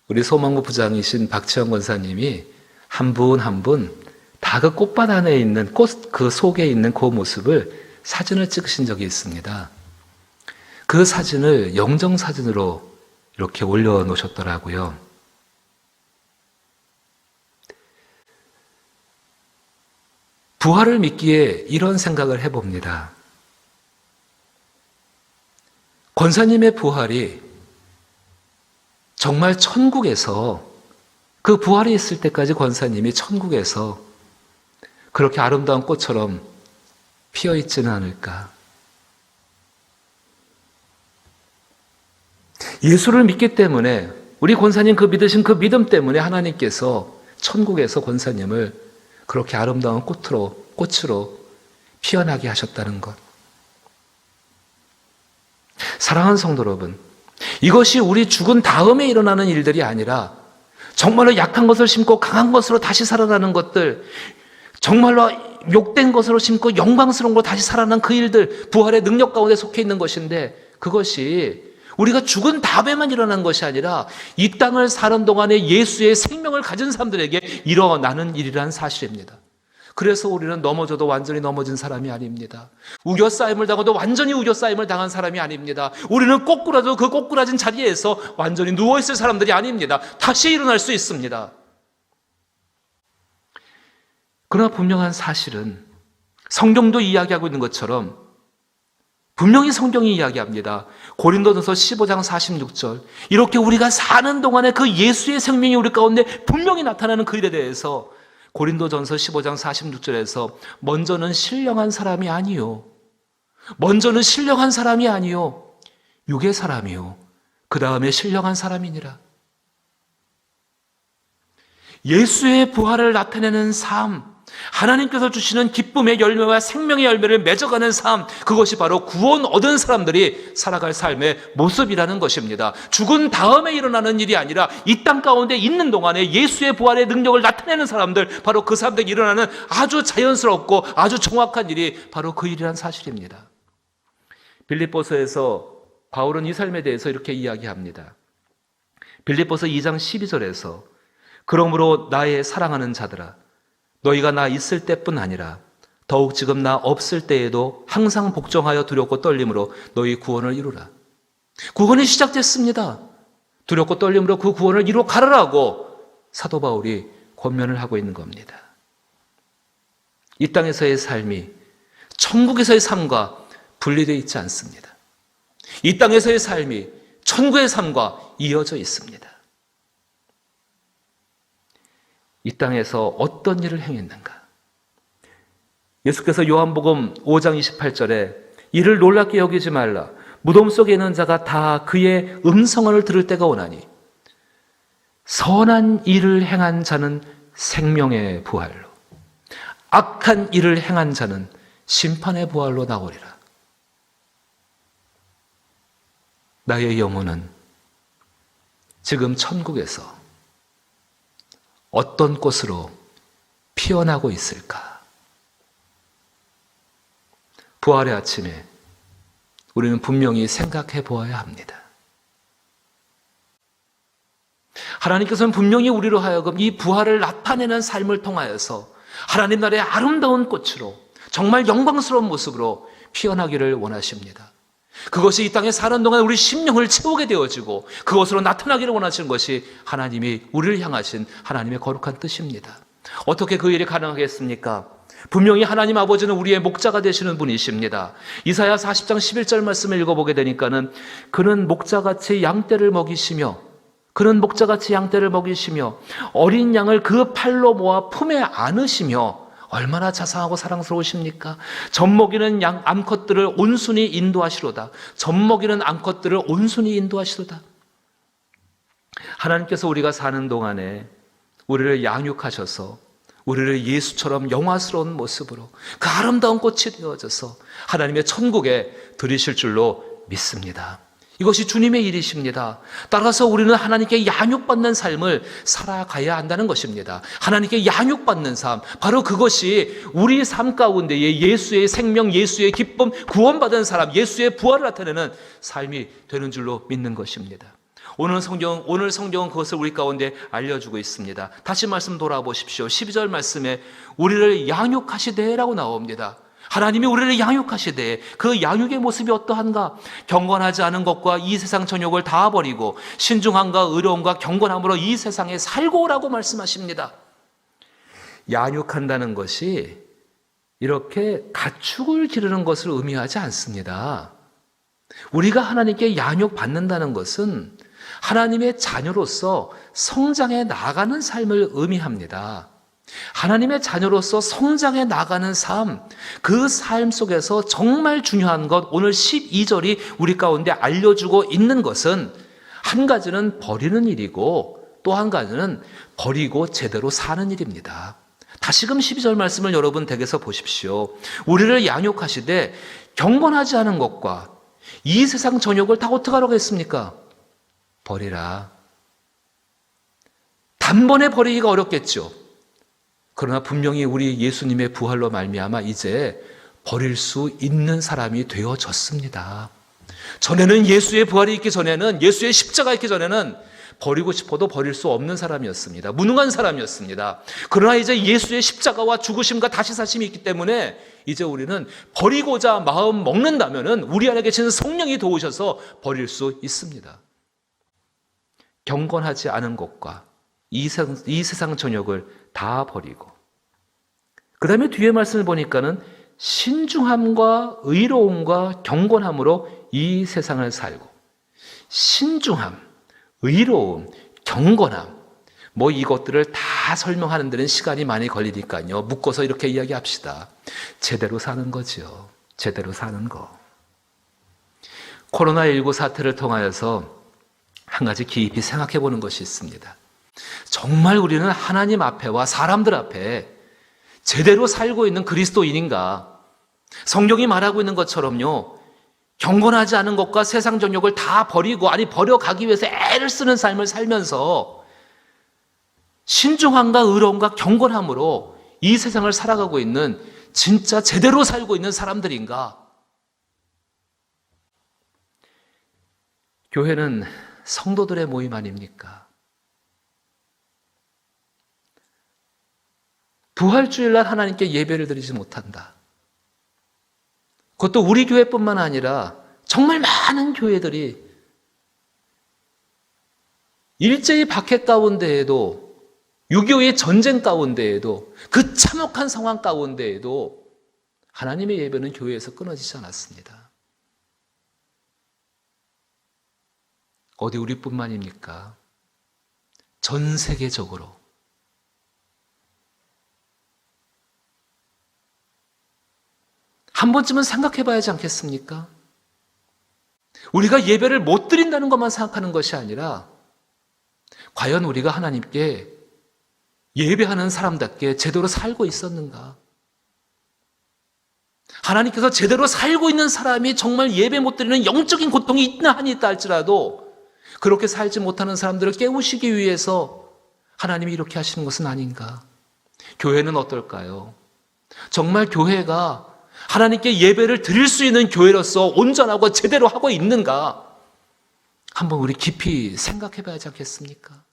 우리 소망부 부장이신 박채영 권사님이 한 분 한 분 다 그 꽃밭 안에 있는 꽃 그 속에 있는 그 모습을 사진을 찍으신 적이 있습니다. 그 사진을 영정사진으로 이렇게 올려놓으셨더라고요. 부활을 믿기에 이런 생각을 해봅니다. 권사님의 부활이 정말 천국에서 그 부활이 있을 때까지 권사님이 천국에서 그렇게 아름다운 꽃처럼 피어있지는 않을까. 예수를 믿기 때문에 우리 권사님 그 믿으신 그 믿음 때문에 하나님께서 천국에서 권사님을 그렇게 아름다운 꽃으로 피어나게 하셨다는 것. 사랑하는 성도 여러분, 이것이 우리 죽은 다음에 일어나는 일들이 아니라 정말로 약한 것을 심고 강한 것으로 다시 살아나는 것들, 정말로 욕된 것으로 심고 영광스러운 것으로 다시 살아나는 그 일들, 부활의 능력 가운데 속해 있는 것인데 그것이 우리가 죽은 다음에만 일어난 것이 아니라 이 땅을 사는 동안에 예수의 생명을 가진 사람들에게 일어나는 일이라는 사실입니다. 그래서 우리는 넘어져도 완전히 넘어진 사람이 아닙니다. 우겨싸임을 당해도 완전히 우겨싸임을 당한 사람이 아닙니다. 우리는 꼬꾸라져도 그 꼬꾸라진 자리에서 완전히 누워있을 사람들이 아닙니다. 다시 일어날 수 있습니다. 그러나 분명한 사실은 성경도 이야기하고 있는 것처럼 분명히 성경이 이야기합니다. 고린도전서 15장 46절 이렇게 우리가 사는 동안에 그 예수의 생명이 우리 가운데 분명히 나타나는 그 일에 대해서 고린도전서 15장 46절에서 먼저는 신령한 사람이 아니요 먼저는 신령한 사람이 아니요 육의 사람이요 그 다음에 신령한 사람이니라. 예수의 부활을 나타내는 삶, 하나님께서 주시는 기쁨의 열매와 생명의 열매를 맺어가는 삶, 그것이 바로 구원 얻은 사람들이 살아갈 삶의 모습이라는 것입니다. 죽은 다음에 일어나는 일이 아니라 이 땅 가운데 있는 동안에 예수의 부활의 능력을 나타내는 사람들, 바로 그 사람들이 일어나는 아주 자연스럽고 아주 정확한 일이 바로 그 일이란 사실입니다. 빌립보서에서 바울은 이 삶에 대해서 이렇게 이야기합니다. 빌립보서 2장 12절에서 그러므로 나의 사랑하는 자들아, 너희가 나 있을 때뿐 아니라 더욱 지금 나 없을 때에도 항상 복종하여 두렵고 떨림으로 너희 구원을 이루라. 구원이 시작됐습니다. 두렵고 떨림으로 그 구원을 이루어 가라라고 사도 바울이 권면을 하고 있는 겁니다. 이 땅에서의 삶이 천국에서의 삶과 분리되어 있지 않습니다. 이 땅에서의 삶이 천국의 삶과 이어져 있습니다. 이 땅에서 어떤 일을 행했는가? 예수께서 요한복음 5장 28절에 이를 놀랍게 여기지 말라. 무덤 속에 있는 자가 다 그의 음성을 들을 때가 오나니 선한 일을 행한 자는 생명의 부활로, 악한 일을 행한 자는 심판의 부활로 나오리라. 나의 영혼은 지금 천국에서 어떤 꽃으로 피어나고 있을까? 부활의 아침에 우리는 분명히 생각해 보아야 합니다. 하나님께서는 분명히 우리로 하여금 이 부활을 나타내는 삶을 통하여서 하나님 나라의 아름다운 꽃으로 정말 영광스러운 모습으로 피어나기를 원하십니다. 그것이 이 땅에 사는 동안 우리 심령을 채우게 되어지고 그것으로 나타나기를 원하시는 것이 하나님이 우리를 향하신 하나님의 거룩한 뜻입니다. 어떻게 그 일이 가능하겠습니까? 분명히 하나님 아버지는 우리의 목자가 되시는 분이십니다. 이사야 40장 11절 말씀을 읽어보게 되니까는 그는 목자같이 양떼를 먹이시며 어린 양을 그 팔로 모아 품에 안으시며 얼마나 자상하고 사랑스러우십니까? 젖먹이는 양 암컷들을 온순히 인도하시로다. 하나님께서 우리가 사는 동안에 우리를 양육하셔서 우리를 예수처럼 영화스러운 모습으로 그 아름다운 꽃이 되어져서 하나님의 천국에 들이실 줄로 믿습니다. 이것이 주님의 일이십니다. 따라서 우리는 하나님께 양육받는 삶을 살아가야 한다는 것입니다. 하나님께 양육받는 삶, 바로 그것이 우리 삶 가운데에 예수의 생명, 예수의 기쁨, 구원받은 사람, 예수의 부활을 나타내는 삶이 되는 줄로 믿는 것입니다. 오늘 성경은 그것을 우리 가운데 알려주고 있습니다. 다시 말씀 돌아보십시오. 12절 말씀에 우리를 양육하시되라고 나옵니다. 하나님이 우리를 양육하시되 그 양육의 모습이 어떠한가? 경건하지 않은 것과 이 세상 정욕을 다 버리고 신중함과 의로움과 경건함으로 이 세상에 살고 오라고 말씀하십니다. 양육한다는 것이 이렇게 가축을 기르는 것을 의미하지 않습니다. 우리가 하나님께 양육받는다는 것은 하나님의 자녀로서 성장해 나가는 삶을 의미합니다. 하나님의 자녀로서 성장해 나가는 삶, 그 삶 속에서 정말 중요한 것, 오늘 12절이 우리 가운데 알려주고 있는 것은 한 가지는 버리는 일이고 또 한 가지는 버리고 제대로 사는 일입니다. 다시금 12절 말씀을 여러분 댁에서 보십시오. 우리를 양육하시되 경건하지 않은 것과 이 세상 정욕을 다 어떻게 하라고 했습니까? 버리라. 단번에 버리기가 어렵겠죠. 그러나 분명히 우리 예수님의 부활로 말미암아 이제 버릴 수 있는 사람이 되어졌습니다. 전에는 예수의 부활이 있기 전에는, 예수의 십자가 있기 전에는 버리고 싶어도 버릴 수 없는 사람이었습니다. 무능한 사람이었습니다. 그러나 이제 예수의 십자가와 죽으심과 다시 사심이 있기 때문에 이제 우리는 버리고자 마음 먹는다면은 우리 안에 계시는 성령이 도우셔서 버릴 수 있습니다. 경건하지 않은 것과 이 세상 정욕을 다 버리고, 그 다음에 뒤에 말씀을 보니까는 신중함과 의로움과 경건함으로 이 세상을 살고, 신중함, 의로움, 경건함, 이것들을 다 설명하는 데는 시간이 많이 걸리니까요. 묶어서 이렇게 이야기합시다. 제대로 사는 거죠. 제대로 사는 거. 코로나19 사태를 통하여서 한 가지 깊이 생각해 보는 것이 있습니다. 정말 우리는 하나님 앞에와 사람들 앞에 제대로 살고 있는 그리스도인인가? 성경이 말하고 있는 것처럼요, 경건하지 않은 것과 세상 정욕을 다 버리고, 아니 버려가기 위해서 애를 쓰는 삶을 살면서 신중함과 의로움과 경건함으로 이 세상을 살아가고 있는 진짜 제대로 살고 있는 사람들인가? 교회는 성도들의 모임 아닙니까? 부활주일날 하나님께 예배를 드리지 못한다. 그것도 우리 교회뿐만 아니라 정말 많은 교회들이 일제히 박해 가운데에도, 6.25의 전쟁 가운데에도, 그 참혹한 상황 가운데에도 하나님의 예배는 교회에서 끊어지지 않았습니다. 어디 우리뿐만입니까? 전 세계적으로. 한 번쯤은 생각해 봐야지 않겠습니까? 우리가 예배를 못 드린다는 것만 생각하는 것이 아니라, 과연 우리가 하나님께 예배하는 사람답게 제대로 살고 있었는가? 하나님께서 제대로 살고 있는 사람이 정말 예배 못 드리는 영적인 고통이 있나 한이 있다 할지라도 그렇게 살지 못하는 사람들을 깨우시기 위해서 하나님이 이렇게 하시는 것은 아닌가? 교회는 어떨까요? 정말 교회가 하나님께 예배를 드릴 수 있는 교회로서 온전하고 제대로 하고 있는가? 한번 우리 깊이 생각해 봐야지 않겠습니까?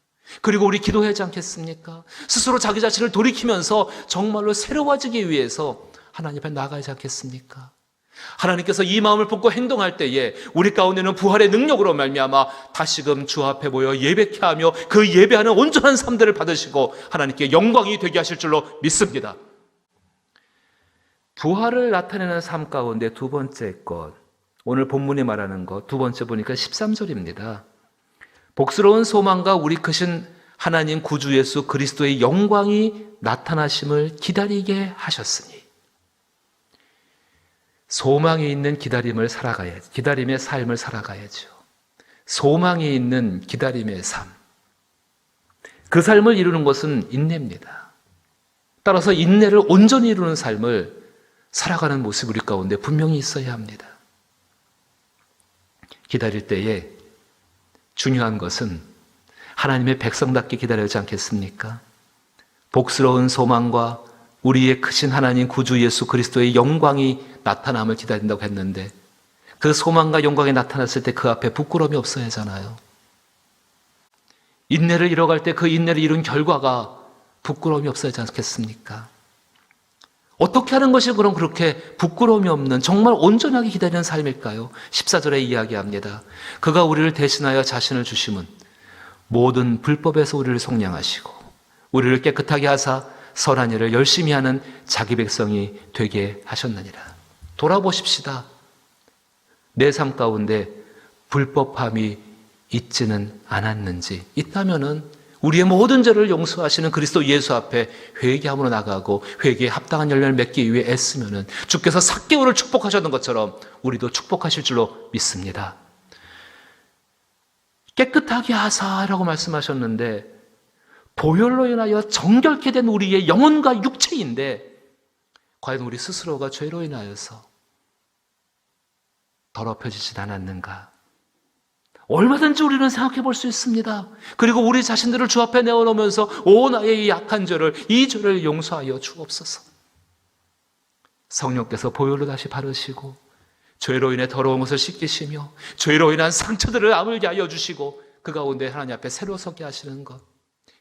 그리고 우리 기도하지 않겠습니까? 스스로 자기 자신을 돌이키면서 정말로 새로워지기 위해서 하나님 앞에 나가야지 않겠습니까? 하나님께서 이 마음을 품고 행동할 때에 우리 가운데는 부활의 능력으로 말미암아 다시금 주 앞에 모여 예배케 하며 그 예배하는 온전한 삶들을 받으시고 하나님께 영광이 되게 하실 줄로 믿습니다. 부활을 나타내는 삶 가운데 두 번째 것, 오늘 본문이 말하는 것, 두 번째 보니까 13절입니다. 복스러운 소망과 우리 크신 하나님 구주 예수 그리스도의 영광이 나타나심을 기다리게 하셨으니. 소망이 있는 기다림의 삶을 살아가야죠. 소망이 있는 기다림의 삶. 그 삶을 이루는 것은 인내입니다. 따라서 인내를 온전히 이루는 삶을 살아가는 모습 우리 가운데 분명히 있어야 합니다. 기다릴 때에 중요한 것은 하나님의 백성답게 기다려야 하지 않겠습니까? 복스러운 소망과 우리의 크신 하나님 구주 예수 그리스도의 영광이 나타남을 기다린다고 했는데 그 소망과 영광이 나타났을 때 그 앞에 부끄러움이 없어야 하잖아요. 인내를 이뤄갈 때 그 인내를 이룬 결과가 부끄러움이 없어야 하지 않겠습니까? 어떻게 하는 것이 그럼 그렇게 부끄러움이 없는 정말 온전하게 기다리는 삶일까요? 14절에 이야기합니다. 그가 우리를 대신하여 자신을 주심은 모든 불법에서 우리를 속량하시고 우리를 깨끗하게 하사 선한 일을 열심히 하는 자기 백성이 되게 하셨느니라. 돌아보십시다. 내 삶 가운데 불법함이 있지는 않았는지, 있다면은 우리의 모든 죄를 용서하시는 그리스도 예수 앞에 회개함으로 나가고 회개에 합당한 열매를 맺기 위해 애쓰면은 주께서 삭개오를 축복하셨던 것처럼 우리도 축복하실 줄로 믿습니다. 깨끗하게 하사라고 말씀하셨는데 보혈로 인하여 정결케 된 우리의 영혼과 육체인데 과연 우리 스스로가 죄로 인하여서 더럽혀지진 않았는가? 얼마든지 우리는 생각해 볼 수 있습니다. 그리고 우리 자신들을 주 앞에 내어놓으면서 나의 이 약한 죄를, 이 죄를 용서하여 주옵소서. 성령께서 보혈로 다시 바르시고 죄로 인해 더러운 것을 씻기시며 죄로 인한 상처들을 아물게 하여 주시고 그 가운데 하나님 앞에 새로 서게 하시는 것,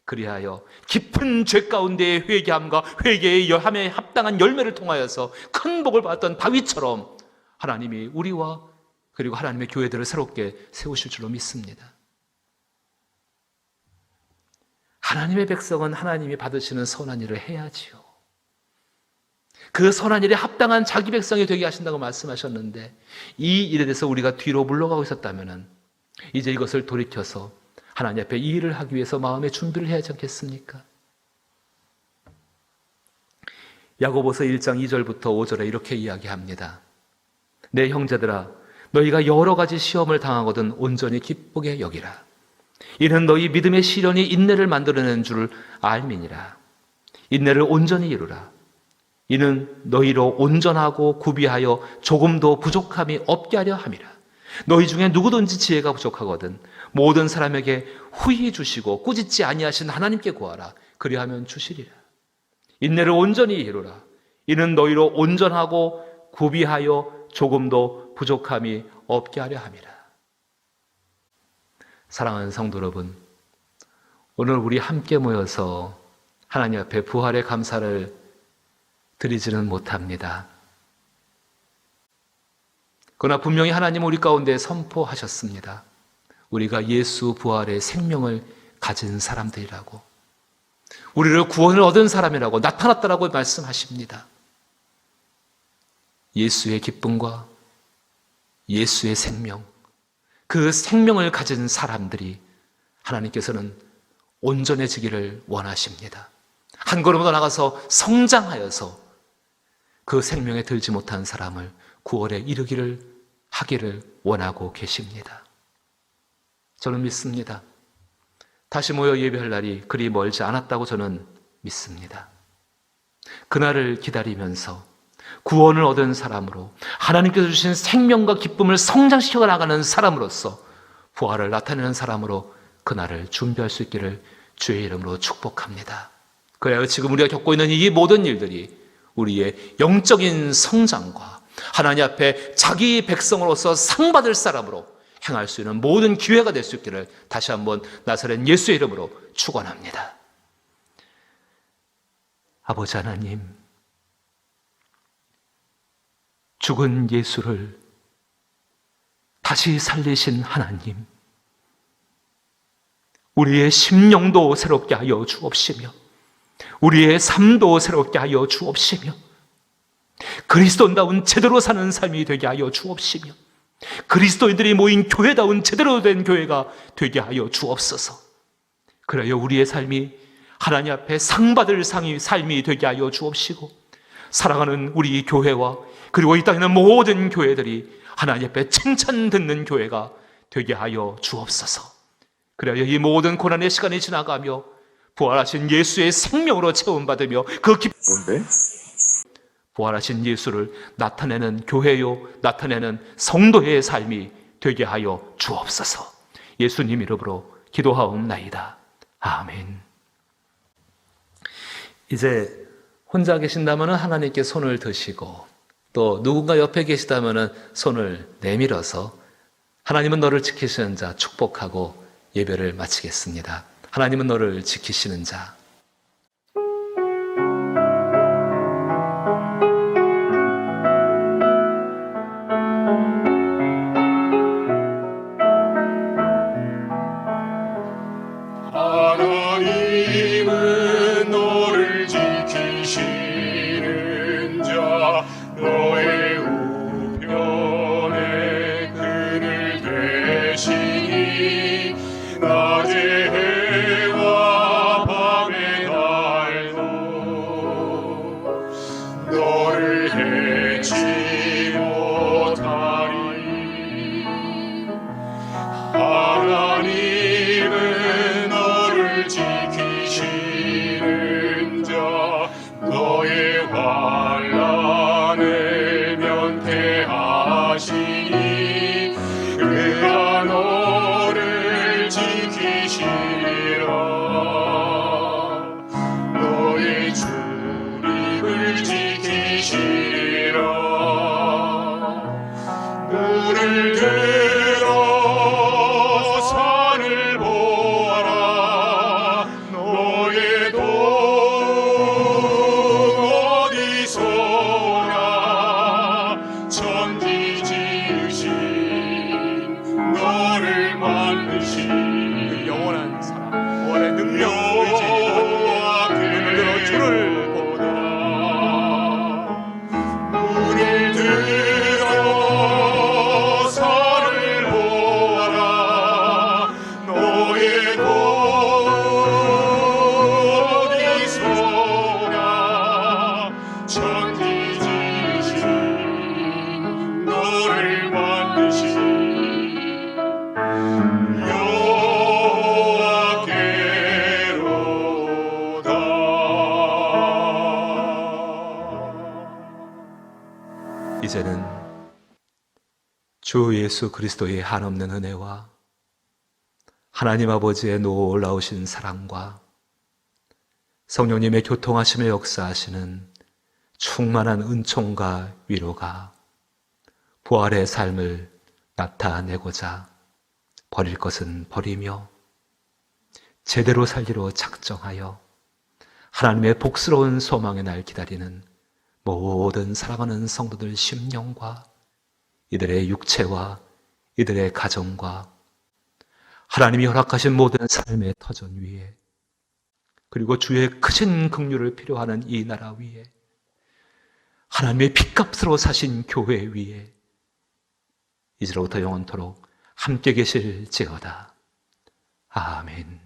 그리하여 깊은 죄 가운데의 회개함과 회개의 함에 합당한 열매를 통하여서 큰 복을 받았던 다윗처럼 하나님이 우리와 그리고 하나님의 교회들을 새롭게 세우실 줄로 믿습니다. 하나님의 백성은 하나님이 받으시는 선한 일을 해야지요. 그 선한 일에 합당한 자기 백성이 되게 하신다고 말씀하셨는데 이 일에 대해서 우리가 뒤로 물러가고 있었다면 이제 이것을 돌이켜서 하나님 앞에 이 일을 하기 위해서 마음의 준비를 해야 하지 않겠습니까? 야고보서 1장 2절부터 5절에 이렇게 이야기합니다. 내 형제들아, 너희가 여러 가지 시험을 당하거든 온전히 기쁘게 여기라. 이는 너희 믿음의 시련이 인내를 만들어내는 줄을 알미니라. 인내를 온전히 이루라. 이는 너희로 온전하고 구비하여 조금도 부족함이 없게 하려 함이라. 너희 중에 누구든지 지혜가 부족하거든 모든 사람에게 후히 주시고 꾸짖지 아니하신 하나님께 구하라. 그리하면 주시리라. 인내를 온전히 이루라. 이는 너희로 온전하고 구비하여 조금도 부족함이 없게 하려 함이라. 사랑하는 성도 여러분, 오늘 우리 함께 모여서 하나님 앞에 부활의 감사를 드리지는 못합니다. 그러나 분명히 하나님은 우리 가운데 선포하셨습니다. 우리가 예수 부활의 생명을 가진 사람들이라고, 우리를 구원을 얻은 사람이라고 나타났다라고 말씀하십니다. 예수의 기쁨과 예수의 생명, 그 생명을 가진 사람들이 하나님께서는 온전해지기를 원하십니다. 한 걸음 더 나가서 성장하여서 그 생명에 들지 못한 사람을 구원에 이르기를 하기를 원하고 계십니다. 저는 믿습니다. 다시 모여 예배할 날이 그리 멀지 않았다고 저는 믿습니다. 그날을 기다리면서 구원을 얻은 사람으로 하나님께서 주신 생명과 기쁨을 성장시켜 나가는 사람으로서 부활을 나타내는 사람으로 그날을 준비할 수 있기를 주의 이름으로 축복합니다. 그래야 지금 우리가 겪고 있는 이 모든 일들이 우리의 영적인 성장과 하나님 앞에 자기 백성으로서 상받을 사람으로 행할 수 있는 모든 기회가 될 수 있기를 다시 한번 나사렛 예수의 이름으로 축원합니다. 아버지 하나님, 죽은 예수를 다시 살리신 하나님, 우리의 심령도 새롭게 하여 주옵시며 우리의 삶도 새롭게 하여 주옵시며 그리스도인다운 제대로 사는 삶이 되게 하여 주옵시며 그리스도인들이 모인 교회다운 제대로 된 교회가 되게 하여 주옵소서. 그래야 우리의 삶이 하나님 앞에 상받을 삶이 되게 하여 주옵시고 사랑하는 우리 교회와 그리고 이 땅에 있는 모든 교회들이 하나님 앞에 칭찬 듣는 교회가 되게 하여 주옵소서. 그래야 이 모든 고난의 시간이 지나가며 부활하신 예수의 생명으로 체험받으며 그 기쁨, 부활하신 예수를 나타내는 교회요, 나타내는 성도의 삶이 되게 하여 주옵소서. 예수님 이름으로 기도하옵나이다. 아멘. 이제 혼자 계신다면 하나님께 손을 드시고 또 누군가 옆에 계시다면 손을 내밀어서 하나님은 너를 지키시는 자 축복하고 예배를 마치겠습니다. 하나님은 너를 지키시는 자. 하나님은 너를 지키시는 자 너의 우편에 그늘 되시니 낮에 해와 밤의 달도 너를 해치 못하리. 하나님은 너를 지키시는 자 너의 환난을 면케하시니 그가 너를 지키시리라. 너의 출입을 지키시리라. 눈을 들어 산을 보아라. 너의 돈 어디서냐. 천지 지으신 너를 만드신 영원한 사랑 원의 능력 눈을 들어 주를 보라. 눈을 들어 산을 보아라. 너의 돈 어디서냐. 천지 지으신 너를 만드신 여호와께로 주 예수 그리스도의 한없는 은혜와 하나님 아버지의 놀라우신 사랑과 성령님의 교통하심에 역사하시는 충만한 은총과 위로가 부활의 삶을 나타내고자 버릴 것은 버리며 제대로 살기로 작정하여 하나님의 복스러운 소망의 날 기다리는 모든 사랑하는 성도들 심령과 이들의 육체와 이들의 가정과 하나님이 허락하신 모든 삶의 터전 위에 그리고 주의 크신 긍휼을 필요하는 이 나라 위에 하나님의 핏값으로 사신 교회 위에 이제로부터 영원토록 함께 계실지어다. 아멘.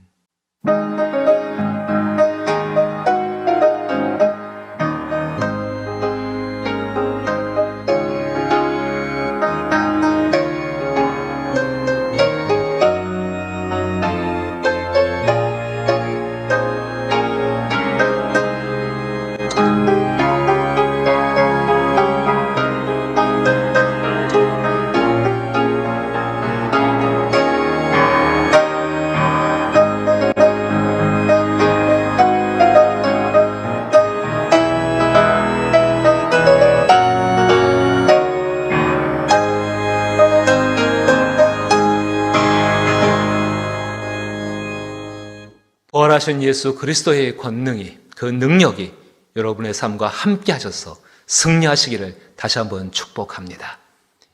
부활하신 예수 그리스도의 권능이, 그 능력이 여러분의 삶과 함께 하셔서 승리하시기를 다시 한번 축복합니다.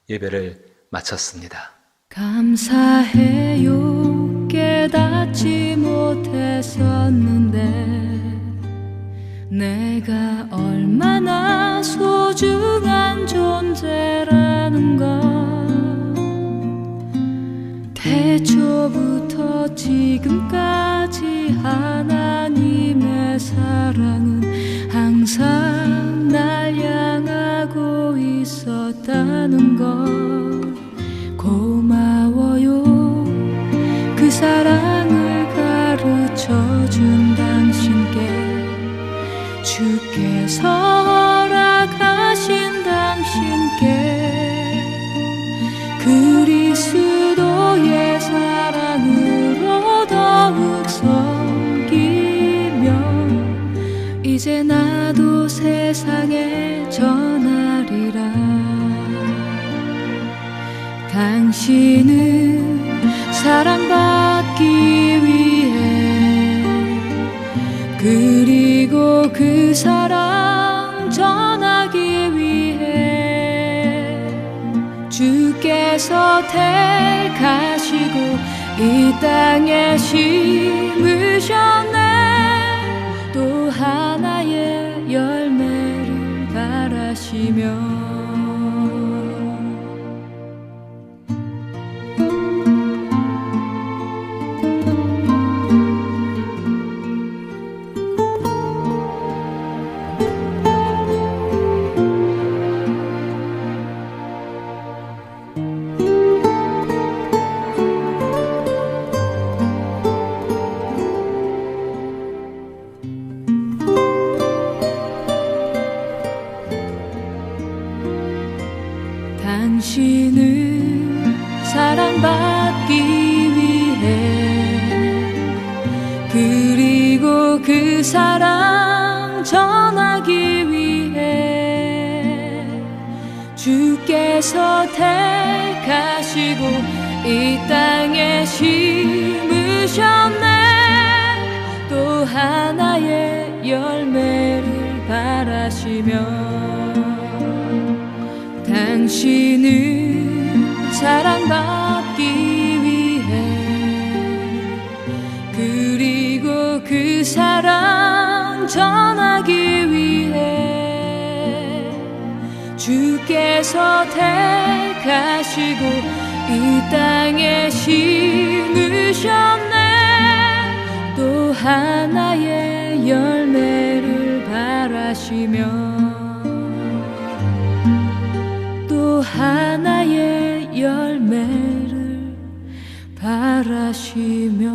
예배를 마쳤습니다. 감사해요. 깨닫지 못했었는데 내가 얼마나 소중한 존재라는 걸 태초부터 지금까지 하나님의 사랑은 항상 날 향하고 있었다는 걸 고마워요. 그 사랑을 가르쳐준 당신께 주께서 허락하신 당신께 그리스도의 사랑으로 더욱 섬기며 이제 나도 세상에 전하리라. 당신은 사랑받기 위해 그리고 그 사랑 전하기 위해 주께서 택하시고 이 땅에 심으셨네. 또 하나의 열매를 바라시며 당신은 사랑받기 위해 그리고 그 사랑 전하기 위해 주께서 택하시고 이 땅에 심으셨네. 또 하나의 열매를 바라시며 당신은 사랑받기 위해 그리고 그 사랑 전하기 위해 주께서 택하시고 이 땅에 심으셨네. 또 하나의 열매를 바라시며 또 하나의 열매를 바라시며